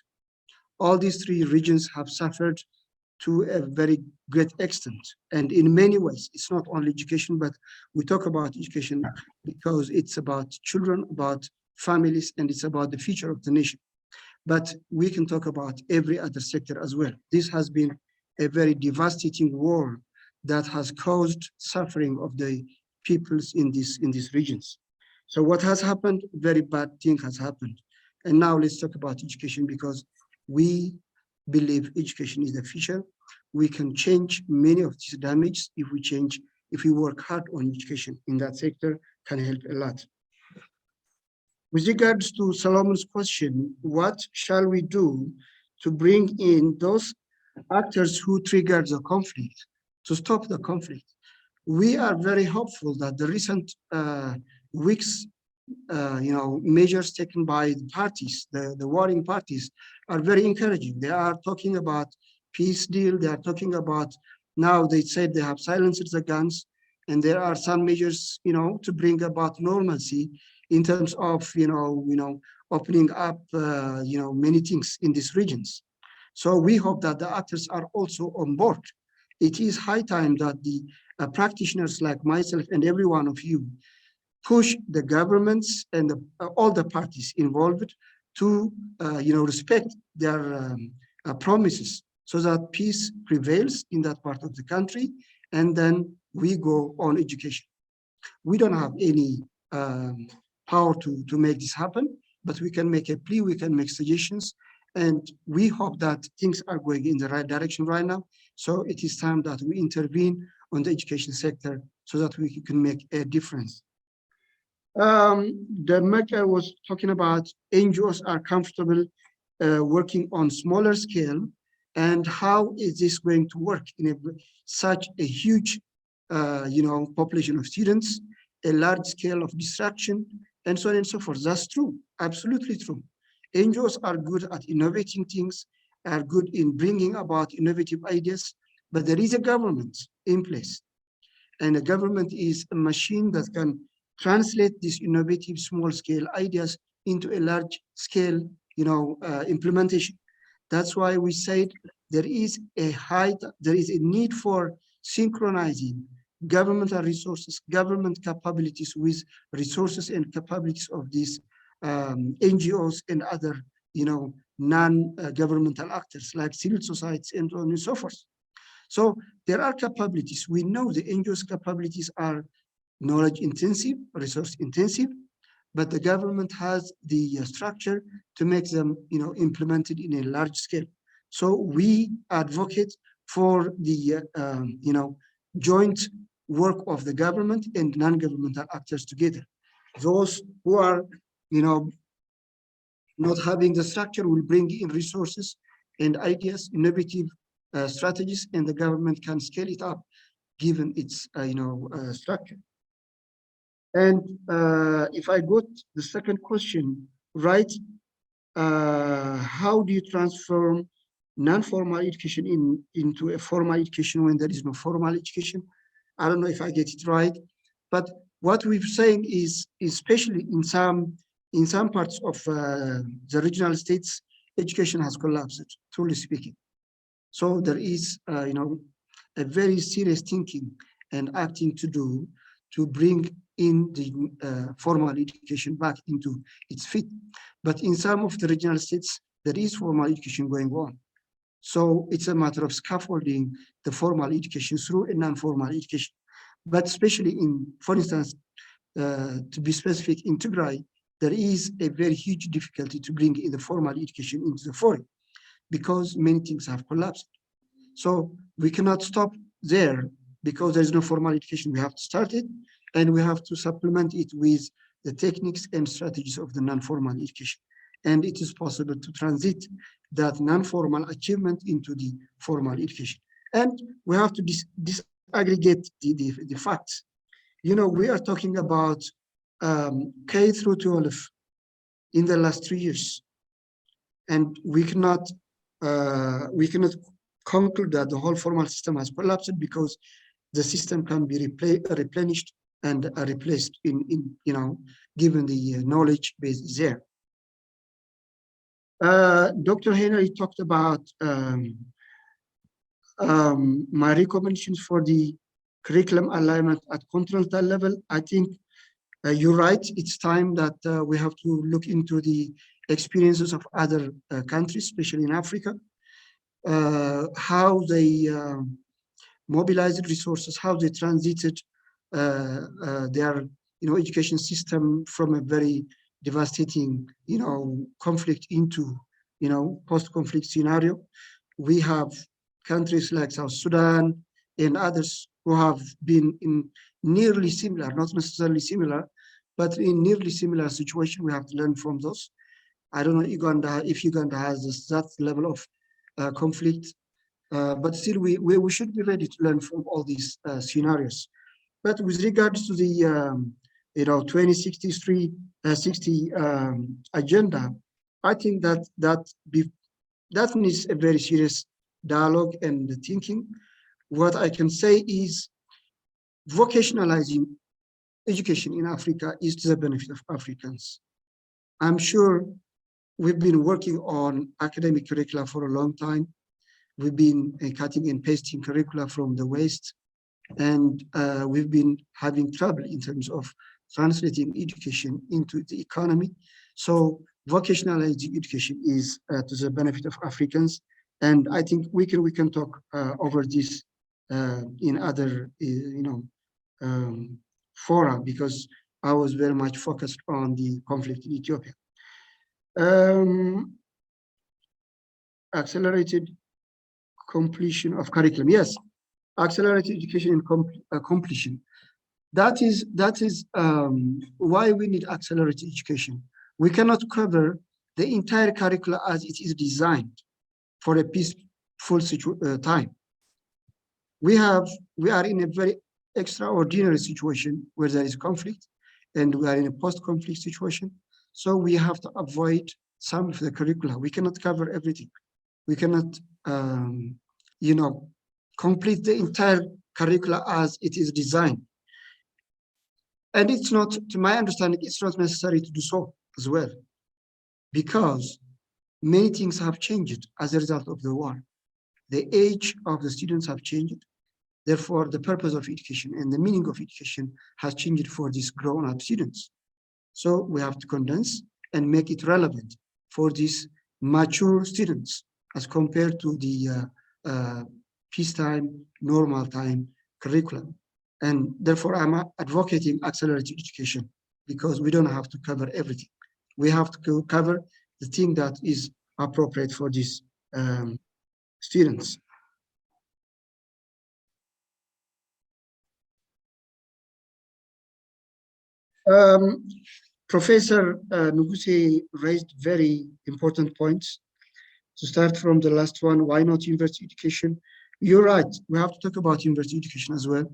[SPEAKER 1] All these 3 regions have suffered to a very great extent. And in many ways, it's not only education, but we talk about education because it's about children, about families, and it's about the future of the nation. But we can talk about every other sector as well. This has been a very devastating war that has caused suffering of the peoples in these regions. So what has happened? Very bad thing has happened. And now let's talk about education, because we believe education is the future. We can change many of these damage if we work hard on education in that sector, can help a lot. With regards to Solomon's question, what shall we do to bring in those actors who triggered the conflict, to stop the conflict? We are very hopeful that the recent weeks, measures taken by the parties, the warring parties, are very encouraging. They are talking about peace deal. They are talking about, now they said they have silenced the guns, and there are some measures, to bring about normalcy in terms of, opening up, many things in these regions. So we hope that the actors are also on board. It is high time that the practitioners like myself and every one of you push the governments and all the parties involved to, respect their promises, so that peace prevails in that part of the country, and then we go on education. We don't have any power to make this happen, but we can make a plea, we can make suggestions, and we hope that things are going in the right direction right now. So it is time that we intervene on the education sector so that we can make a difference. The matter was talking about NGOs are comfortable working on smaller scale, and how is this going to work in such a huge, population of students, a large scale of distraction, and so on and so forth. That's true, absolutely true. NGOs are good at innovating things, are good in bringing about innovative ideas, but there is a government in place. And a government is a machine that can translate these innovative small-scale ideas into a large-scale, implementation. That's why we said there is a need for synchronizing governmental resources, government capabilities with resources and capabilities of these NGOs and other, non-governmental actors like civil society and so on and so forth. So there are capabilities. We know the NGOs' capabilities are knowledge intensive, resource intensive, but the government has the structure to make them, implemented in a large scale. So we advocate for the, joint work of the government and non-governmental actors together. Those who are, not having the structure will bring in resources and ideas, innovative strategies, and the government can scale it up given its, structure. And if I got the second question right, how do you transform non-formal education into a formal education when there is no formal education? I don't know if I get it right, but what we're saying is, especially in some parts of the regional states, education has collapsed, truly speaking. So there is, a very serious thinking and acting to do to bring in the formal education back into its feet. But in some of the regional states, there is formal education going on. So it's a matter of scaffolding the formal education through a non-formal education. But especially in, for instance, to be specific, in Tigray, there is a very huge difficulty to bring in the formal education into the forum because many things have collapsed. So we cannot stop there because there is no formal education. We have to start it, and we have to supplement it with the techniques and strategies of the non-formal education. And it is possible to transit that non-formal achievement into the formal education. And we have to disaggregate the facts. We are talking about K through 12 in the last 3 years. And we cannot conclude that the whole formal system has collapsed because the system can be replenished and replaced given the knowledge base is there. Dr. Henry talked about my recommendations for the curriculum alignment at continental level. I think you're right. It's time that we have to look into the experiences of other countries, especially in Africa, how they mobilized resources, how they transited their education system from a very devastating conflict into post-conflict scenario. We have countries like South Sudan and others who have been in nearly similar, not necessarily similar, but in nearly similar situation, we have to learn from those. I don't know if Uganda has that level of conflict, but still we should be ready to learn from all these scenarios. But with regards to the 2063 60 agenda, I think that needs a very serious dialogue and thinking. What I can say is vocationalizing education in Africa is to the benefit of Africans. I'm sure we've been working on academic curricula for a long time. We've been cutting and pasting curricula from the West, and we've been having trouble in terms of translating education into the economy. So vocationalizing education is to the benefit of Africans, and I think we can talk over this in other fora, because I was very much focused on the conflict in Ethiopia. Accelerated completion of curriculum. Yes, accelerated education and completion. That is why we need accelerated education. We cannot cover the entire curricula as it is designed for a peaceful time. We are in a very extraordinary situation where there is conflict, and we are in a post-conflict situation. So we have to avoid some of the curricula. We cannot cover everything. We cannot, complete the entire curricula as it is designed. And it's not, to my understanding, it's not necessary to do so as well, because many things have changed as a result of the war. The age of the students have changed. Therefore, the purpose of education and the meaning of education has changed for these grown-up students. So we have to condense and make it relevant for these mature students as compared to the peacetime, normal time curriculum. And therefore, I'm advocating accelerated education, because we don't have to cover everything. We have to cover the thing that is appropriate for these students. Professor Nuguse raised very important points. To start from the last one, why not university education? You're right, we have to talk about university education as well,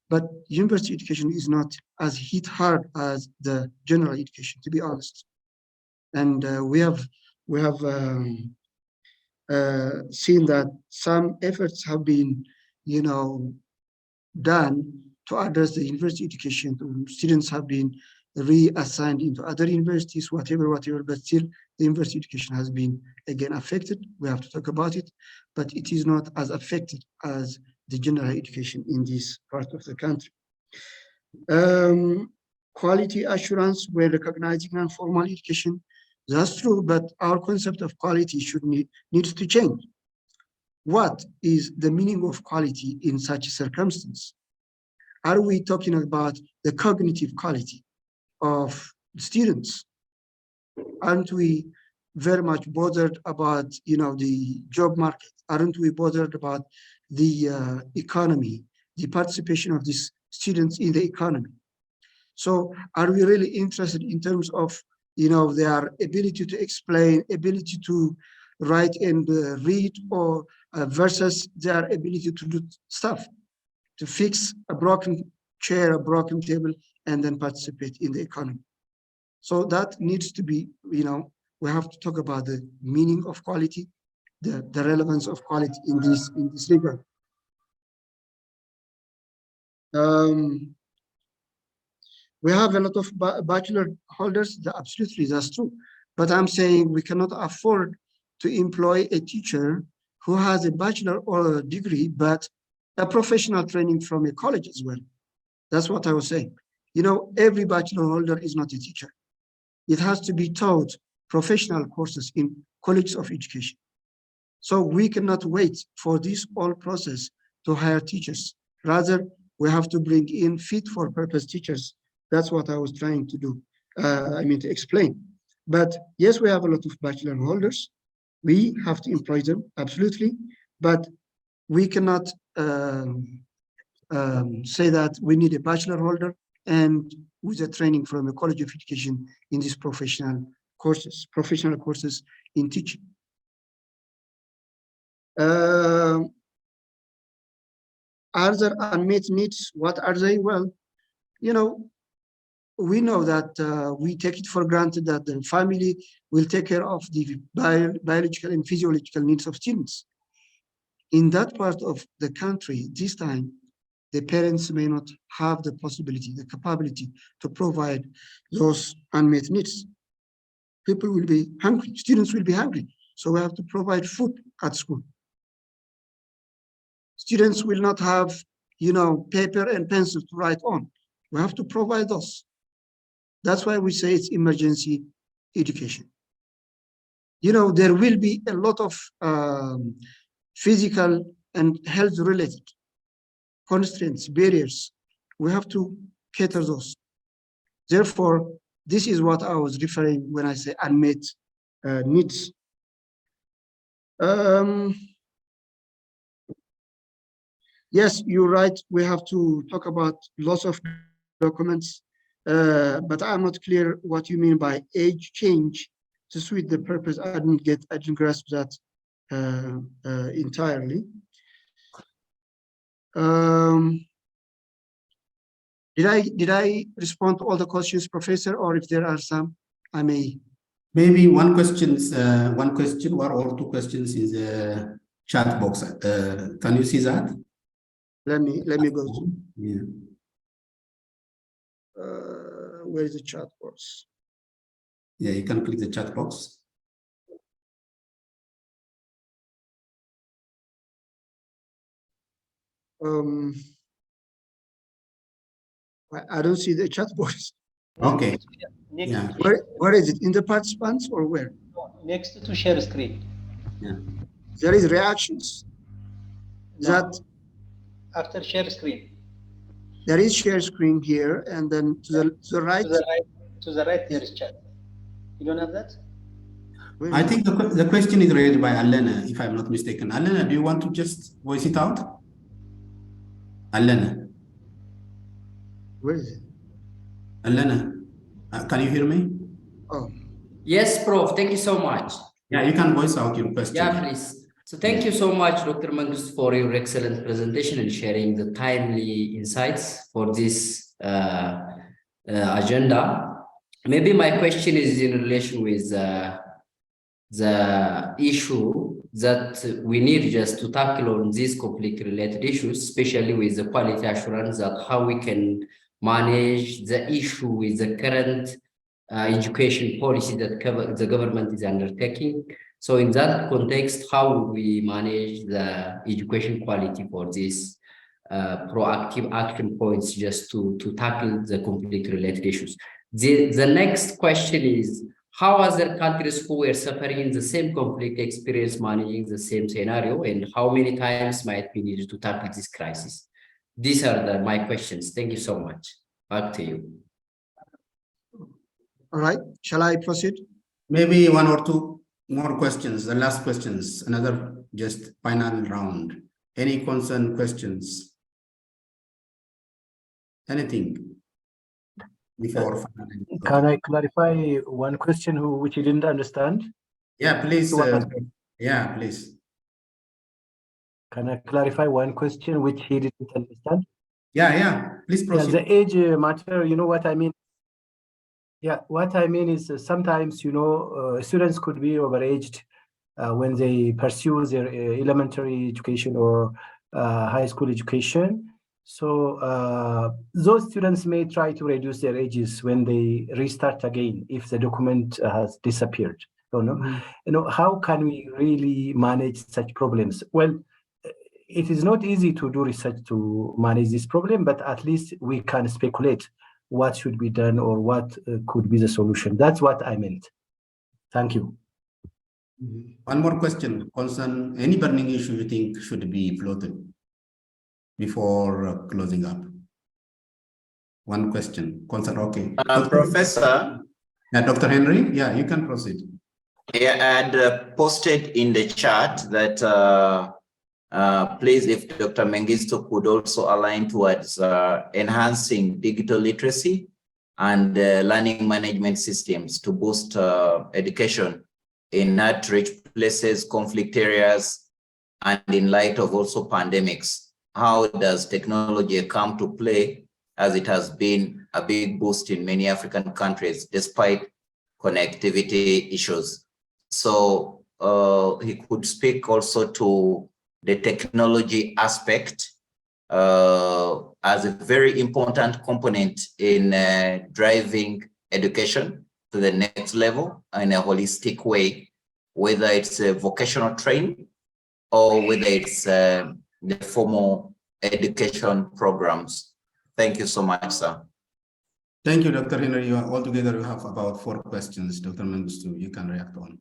[SPEAKER 1] but university education is not as hit hard as the general education, to be honest. And we have seen that some efforts have been, done to address the university education. Students have been reassigned into other universities, whatever, but still the university education has been again affected. We have to talk about it, but it is not as affected as the general education in this part of the country. Quality assurance, we're recognizing non-formal education. That's true, but our concept of quality needs to change. What is the meaning of quality in such a circumstance? Are we talking about the cognitive quality of students? Aren't we very much bothered about, the job market? Aren't we bothered about the economy, the participation of these students in the economy? So are we really interested in terms of, their ability to explain, ability to write and read, or versus their ability to do stuff, to fix a broken chair, a broken table, and then participate in the economy? So that needs to be, we have to talk about the meaning of quality, the relevance of quality in this regard. We have a lot of bachelor holders. Absolutely, that's true. But I'm saying we cannot afford to employ a teacher who has a bachelor or a degree, but a professional training from a college as well. That's what I was saying. Every bachelor holder is not a teacher. It has to be taught professional courses in colleges of education. So we cannot wait for this whole process to hire teachers. Rather, we have to bring in fit for purpose teachers. That's what I was trying to do, to explain. But yes, we have a lot of bachelor holders. We have to employ them, absolutely. But we cannot say that we need a bachelor holder and with a training from the College of Education in these professional courses in teaching. Are there unmet needs? What are they? Well, you know, we know that we take it for granted that the family will take care of the biological and physiological needs of students. In that part of the country, this time, the parents may not have the possibility, the capability to provide those unmet needs. People will be hungry, students will be hungry. So we have to provide food at school. Students will not have, you know, paper and pencil to write on. We have to provide those. That's why we say it's emergency education. You know, there will be a lot of physical and health related constraints, barriers. We have to cater those. Therefore, this is what I was referring when I say unmet needs. Yes, you're right. We have to talk about lots of documents, but I'm not clear what you mean by age change to suit the purpose. I didn't grasp that entirely. Did I respond to all the questions, Professor, or if there are some, I may?
[SPEAKER 3] Maybe one question or two questions is a chat box. Can you see that?
[SPEAKER 1] Let me go to.
[SPEAKER 3] Yeah.
[SPEAKER 1] Where is the chat box?
[SPEAKER 3] Yeah, you can click the chat box.
[SPEAKER 1] I don't see the chat box.
[SPEAKER 3] Okay.
[SPEAKER 9] Yeah.
[SPEAKER 1] Where is it? In the participants or where?
[SPEAKER 9] Next to share screen.
[SPEAKER 3] Yeah.
[SPEAKER 1] There is reactions.
[SPEAKER 9] No.
[SPEAKER 1] That
[SPEAKER 9] After share screen.
[SPEAKER 1] there is share screen here, and then to the right.
[SPEAKER 9] To the right there is chat. You don't have that?
[SPEAKER 3] I think the question is raised by Alena, if I'm not mistaken. Alena, do you want to just voice it out? Alena.
[SPEAKER 1] Where is it?
[SPEAKER 3] Alena, can you hear me?
[SPEAKER 1] Oh.
[SPEAKER 10] Yes, Prof. Thank you so much.
[SPEAKER 3] Yeah, you can voice out your question.
[SPEAKER 10] Yeah, please. So thank you so much, Dr. Mengistu, for your excellent presentation and sharing the timely insights for this agenda. Maybe my question is in relation with the issue that we need just to tackle on these conflict related issues, especially with the quality assurance, that how we can manage the issue with the current education policy that the government is undertaking. So in that context, how we manage the education quality for these proactive action points just to tackle the conflict related issues. The next question is, how other countries who were suffering the same conflict experience managing the same scenario, and how many times might be needed to tackle this crisis? These are my questions. Thank you so much. Back to you.
[SPEAKER 1] All right. Shall I proceed?
[SPEAKER 3] Maybe one or two more questions, the last questions, another just final round. Any concern questions? Anything? Before
[SPEAKER 5] can I clarify one question which you didn't understand?
[SPEAKER 3] Yeah, please. Yeah, please.
[SPEAKER 5] Can I clarify one question which he didn't understand?
[SPEAKER 3] Yeah, please proceed.
[SPEAKER 5] Yeah, the age matter, you know what I mean? Yeah, what I mean is sometimes, you know, students could be overaged when they pursue their elementary education or high school education. So those students may try to reduce their ages when they restart again if the document has disappeared. You know, how can we really manage such problems? Well, it is not easy to do research to manage this problem, but at least we can speculate what should be done or what could be the solution. That's what I meant. Thank you.
[SPEAKER 3] One more question concern any burning issue you think should be floated before closing up. One question concern. Okay.
[SPEAKER 6] Professor.
[SPEAKER 3] Dr. Henry, yeah, you can proceed.
[SPEAKER 6] Yeah, I had posted in the chat that Please, if Dr. Mengistu could also align towards enhancing digital literacy and learning management systems to boost education in at-rich places, conflict areas, and in light of also pandemics. How does technology come to play, as it has been a big boost in many African countries despite connectivity issues? So he could speak also to the technology aspect as a very important component in driving education to the next level in a holistic way, whether it's a vocational training or whether it's the formal education programs. Thank you so much, sir.
[SPEAKER 3] Thank you, Dr. Henry. Altogether, you have about 4 questions, Dr. Mengistu, you can react on.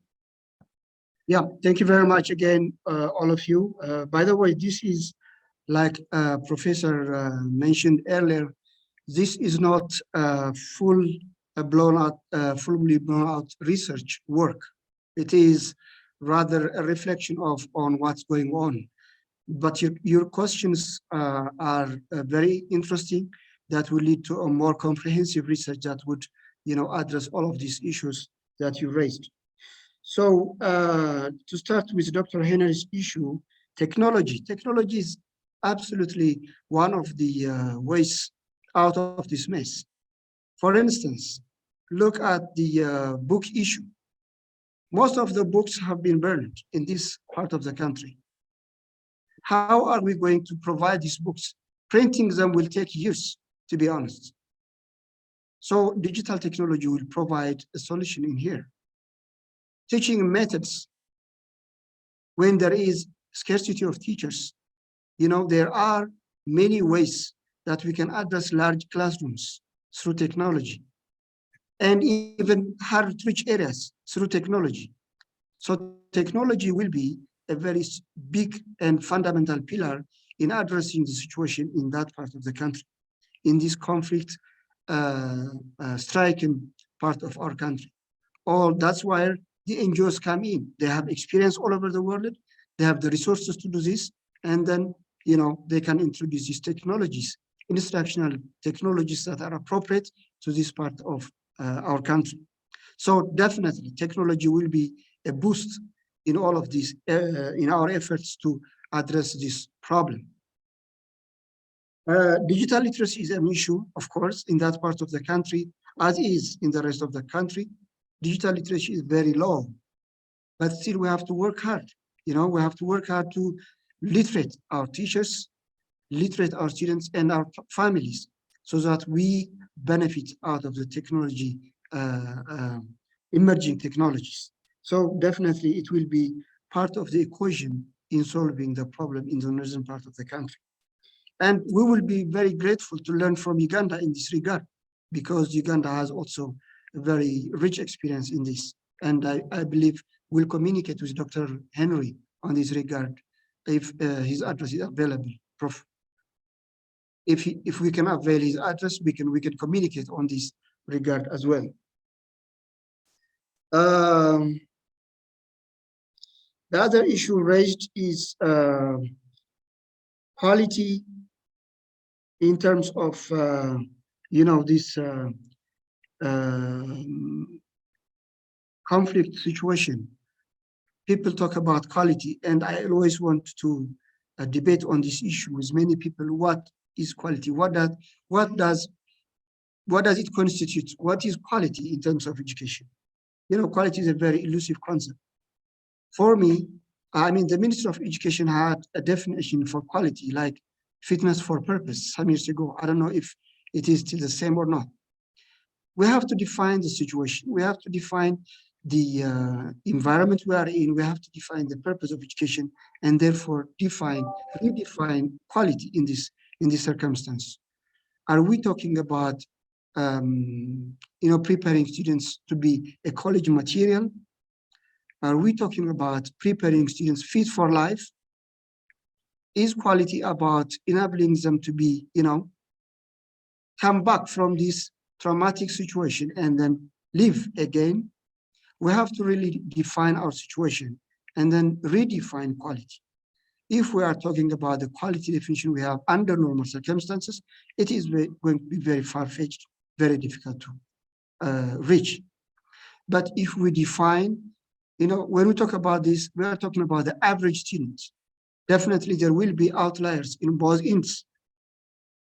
[SPEAKER 1] Yeah, thank you very much again, all of you. By the way, this is like Professor mentioned earlier, this is not fully blown out research work. It is rather a reflection on what's going on. But your questions are very interesting. That will lead to a more comprehensive research that would, address all of these issues that you raised. So to start with Dr. Henry's issue, technology. Technology is absolutely one of the ways out of this mess. For instance, look at the book issue. Most of the books have been burned in this part of the country. How are we going to provide these books? Printing them will take years, to be honest. So digital technology will provide a solution in here. Teaching methods, when there is scarcity of teachers, there are many ways that we can address large classrooms through technology, and even hard-to-reach areas through technology. So technology will be a very big and fundamental pillar in addressing the situation in that part of the country, in this conflict stricken part of our country. That's why the NGOs come in. They have experience all over the world. They have the resources to do this. And then, they can introduce these technologies, instructional technologies that are appropriate to this part of our country. So definitely technology will be a boost in all of these, in our efforts to address this problem. Digital literacy is an issue, of course, in that part of the country, as is in the rest of the country. Digital literacy is very low, but still we have to work hard. We have to work hard to literate our teachers, literate our students and our families, so that we benefit out of the technology, emerging technologies. So definitely it will be part of the equation in solving the problem in the northern part of the country. And we will be very grateful to learn from Uganda in this regard, because Uganda has also a very rich experience in this. And I believe we'll communicate with Dr. Henry on this regard if his address is available, Prof. If we can avail his address, we can communicate on this regard as well. The other issue raised is quality in terms of this conflict situation. People talk about quality, and I always want to debate on this issue with many people. What is quality? What does it constitute? What is quality in terms of education? Quality is a very elusive concept. For me, the Minister of Education had a definition for quality, like fitness for purpose, some years ago. I don't know if it is still the same or not. We have to define the situation. We have to define the environment we are in. We have to define the purpose of education, and therefore redefine quality in this circumstance. Are we talking about preparing students to be a college material? Are we talking about preparing students fit for life? Is quality about enabling them to be, come back from this traumatic situation and then live again? We have to really define our situation and then redefine quality. if we are talking about the quality definition we have under normal circumstances, it is going to be very far-fetched, very difficult to reach. But if we define, when we talk about this, we are talking about the average students. Definitely there will be outliers in both ends.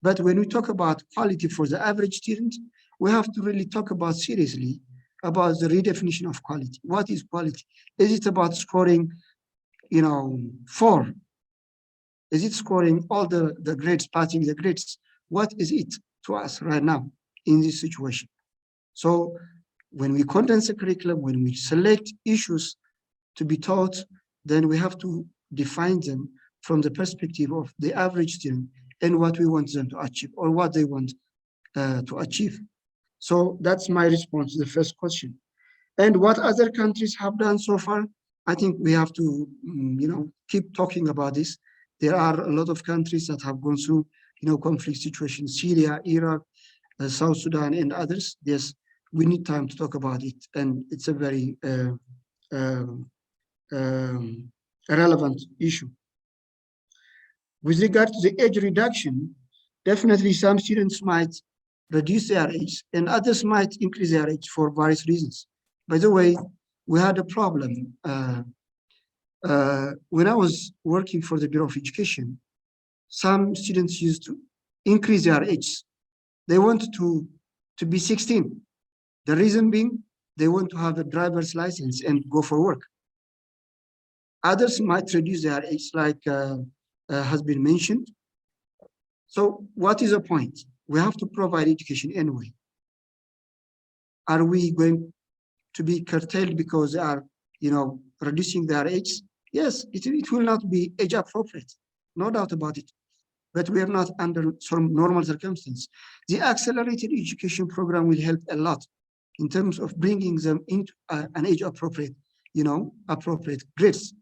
[SPEAKER 1] But when we talk about quality for the average student, we have to really talk about seriously about the redefinition of quality. What is quality? Is it about scoring, 4? Is it scoring all the grades, passing the grades? What is it to us right now in this situation? So when we condense the curriculum, when we select issues to be taught, then we have to define them from the perspective of the average student and what we want them to achieve or what they want to achieve. So that's my response to the first question. And what other countries have done so far, I think we have to, keep talking about this. There are a lot of countries that have gone through, conflict situations, Syria, Iraq, South Sudan, and others. Yes, we need time to talk about it. And it's a very relevant issue. With regard to the age reduction, definitely some students might reduce their age and others might increase their age for various reasons. By the way, we had a problem. When I was working for the Bureau of Education, some students used to increase their age. They want to be 16. The reason being, they want to have a driver's license and go for work. Others might reduce their age, like has been mentioned. So what is the point? We have to provide education anyway. Are we going to be curtailed because they are, reducing their age? Yes, it will not be age appropriate, no doubt about it. But we are not under some normal circumstances. The accelerated education program will help a lot in terms of bringing them into an age appropriate, appropriate grades.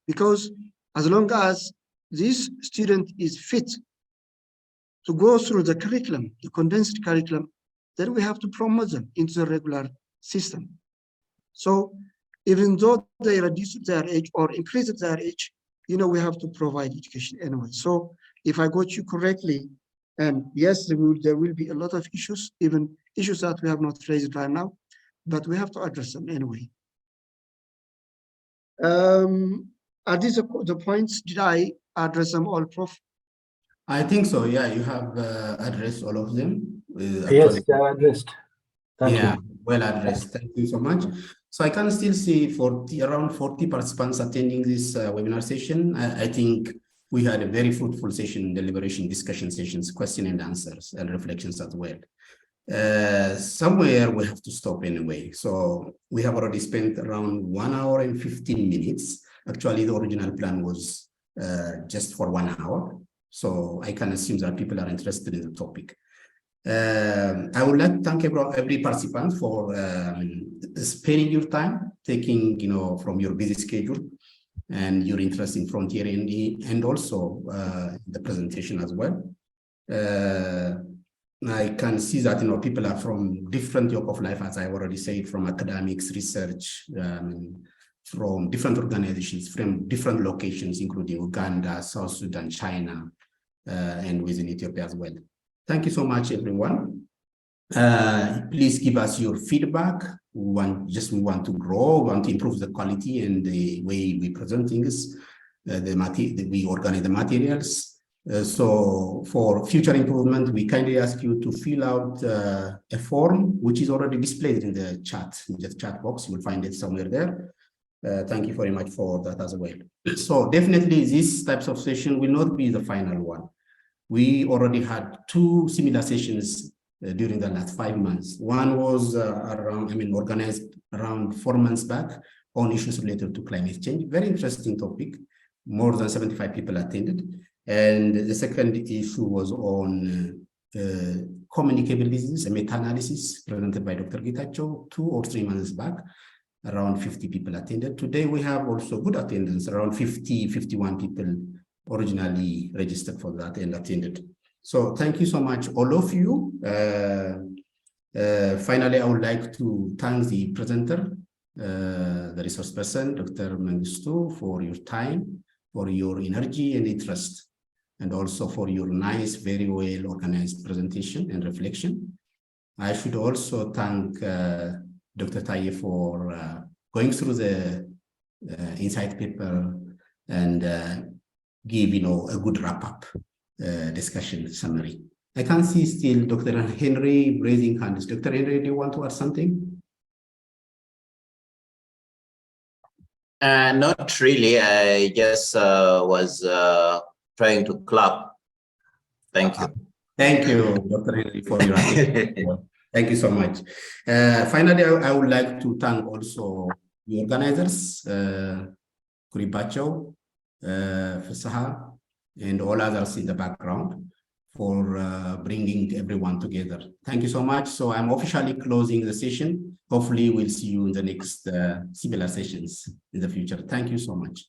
[SPEAKER 1] Because as long as this student is fit to go through the curriculum, the condensed curriculum, then we have to promote them into the regular system. So even though they reduce their age or increase their age, we have to provide education anyway. So if I got you correctly, and yes, there will be a lot of issues, even issues that we have not raised right now, but we have to address them anyway. Are these the points? Did I address them all, Prof?
[SPEAKER 3] I think so. Yeah, you have addressed all of them.
[SPEAKER 5] Yes, they are addressed. Thank you.
[SPEAKER 3] Well addressed. Thank you so much. So I can still see around 40 participants attending this webinar session. I think we had a very fruitful session, deliberation, discussion sessions, question and answers, and reflections as well. Somewhere we have to stop anyway. So we have already spent around 1 hour and 15 minutes. Actually, the original plan was just for 1 hour. So I can assume that people are interested in the topic. I would like to thank every participant for sparing your time, taking from your busy schedule and your interest in Frontieri and also the presentation as well. I can see that people are from different walk of life, as I already said, from academics, research, from different organizations, from different locations, including Uganda, South Sudan, China, and within Ethiopia as well. Thank you so much, everyone. Please give us your feedback. We want to grow, we want to improve the quality and the way we present things, we organize the materials. So for future improvement, we kindly ask you to fill out a form, which is already displayed in the chat box. You will find it somewhere there. Thank you very much for that as well. So definitely these types of session will not be the final one. We already had 2 similar sessions during the last 5 months. One was organized around 4 months back on issues related to climate change. Very interesting topic. More than 75 people attended. And the second issue was on communicable disease, a meta-analysis presented by Dr. Nigatu 2 or 3 months back. Around 50 people attended. Today we have also good attendance, around 51 people originally registered for that and attended. So thank you so much, all of you. Finally, I would like to thank the presenter, the resource person, Dr. Mengistu, for your time for your energy and interest, and also for your nice, very well organized presentation and reflection. I should also thank Dr. Taye for going through the insight paper and give a good wrap-up discussion summary. I can see still Dr. Henry raising hands. Dr. Henry, do you want to add something?
[SPEAKER 6] Not really. I just was trying to clap. Thank you.
[SPEAKER 3] Thank you, Dr. Henry, for your attention. Thank you so much. Finally, I would like to thank also the organizers, Kuribacho, Fasaha, and all others in the background for bringing everyone together. Thank you so much. So I'm officially closing the session. Hopefully we'll see you in the next similar sessions in the future. Thank you so much.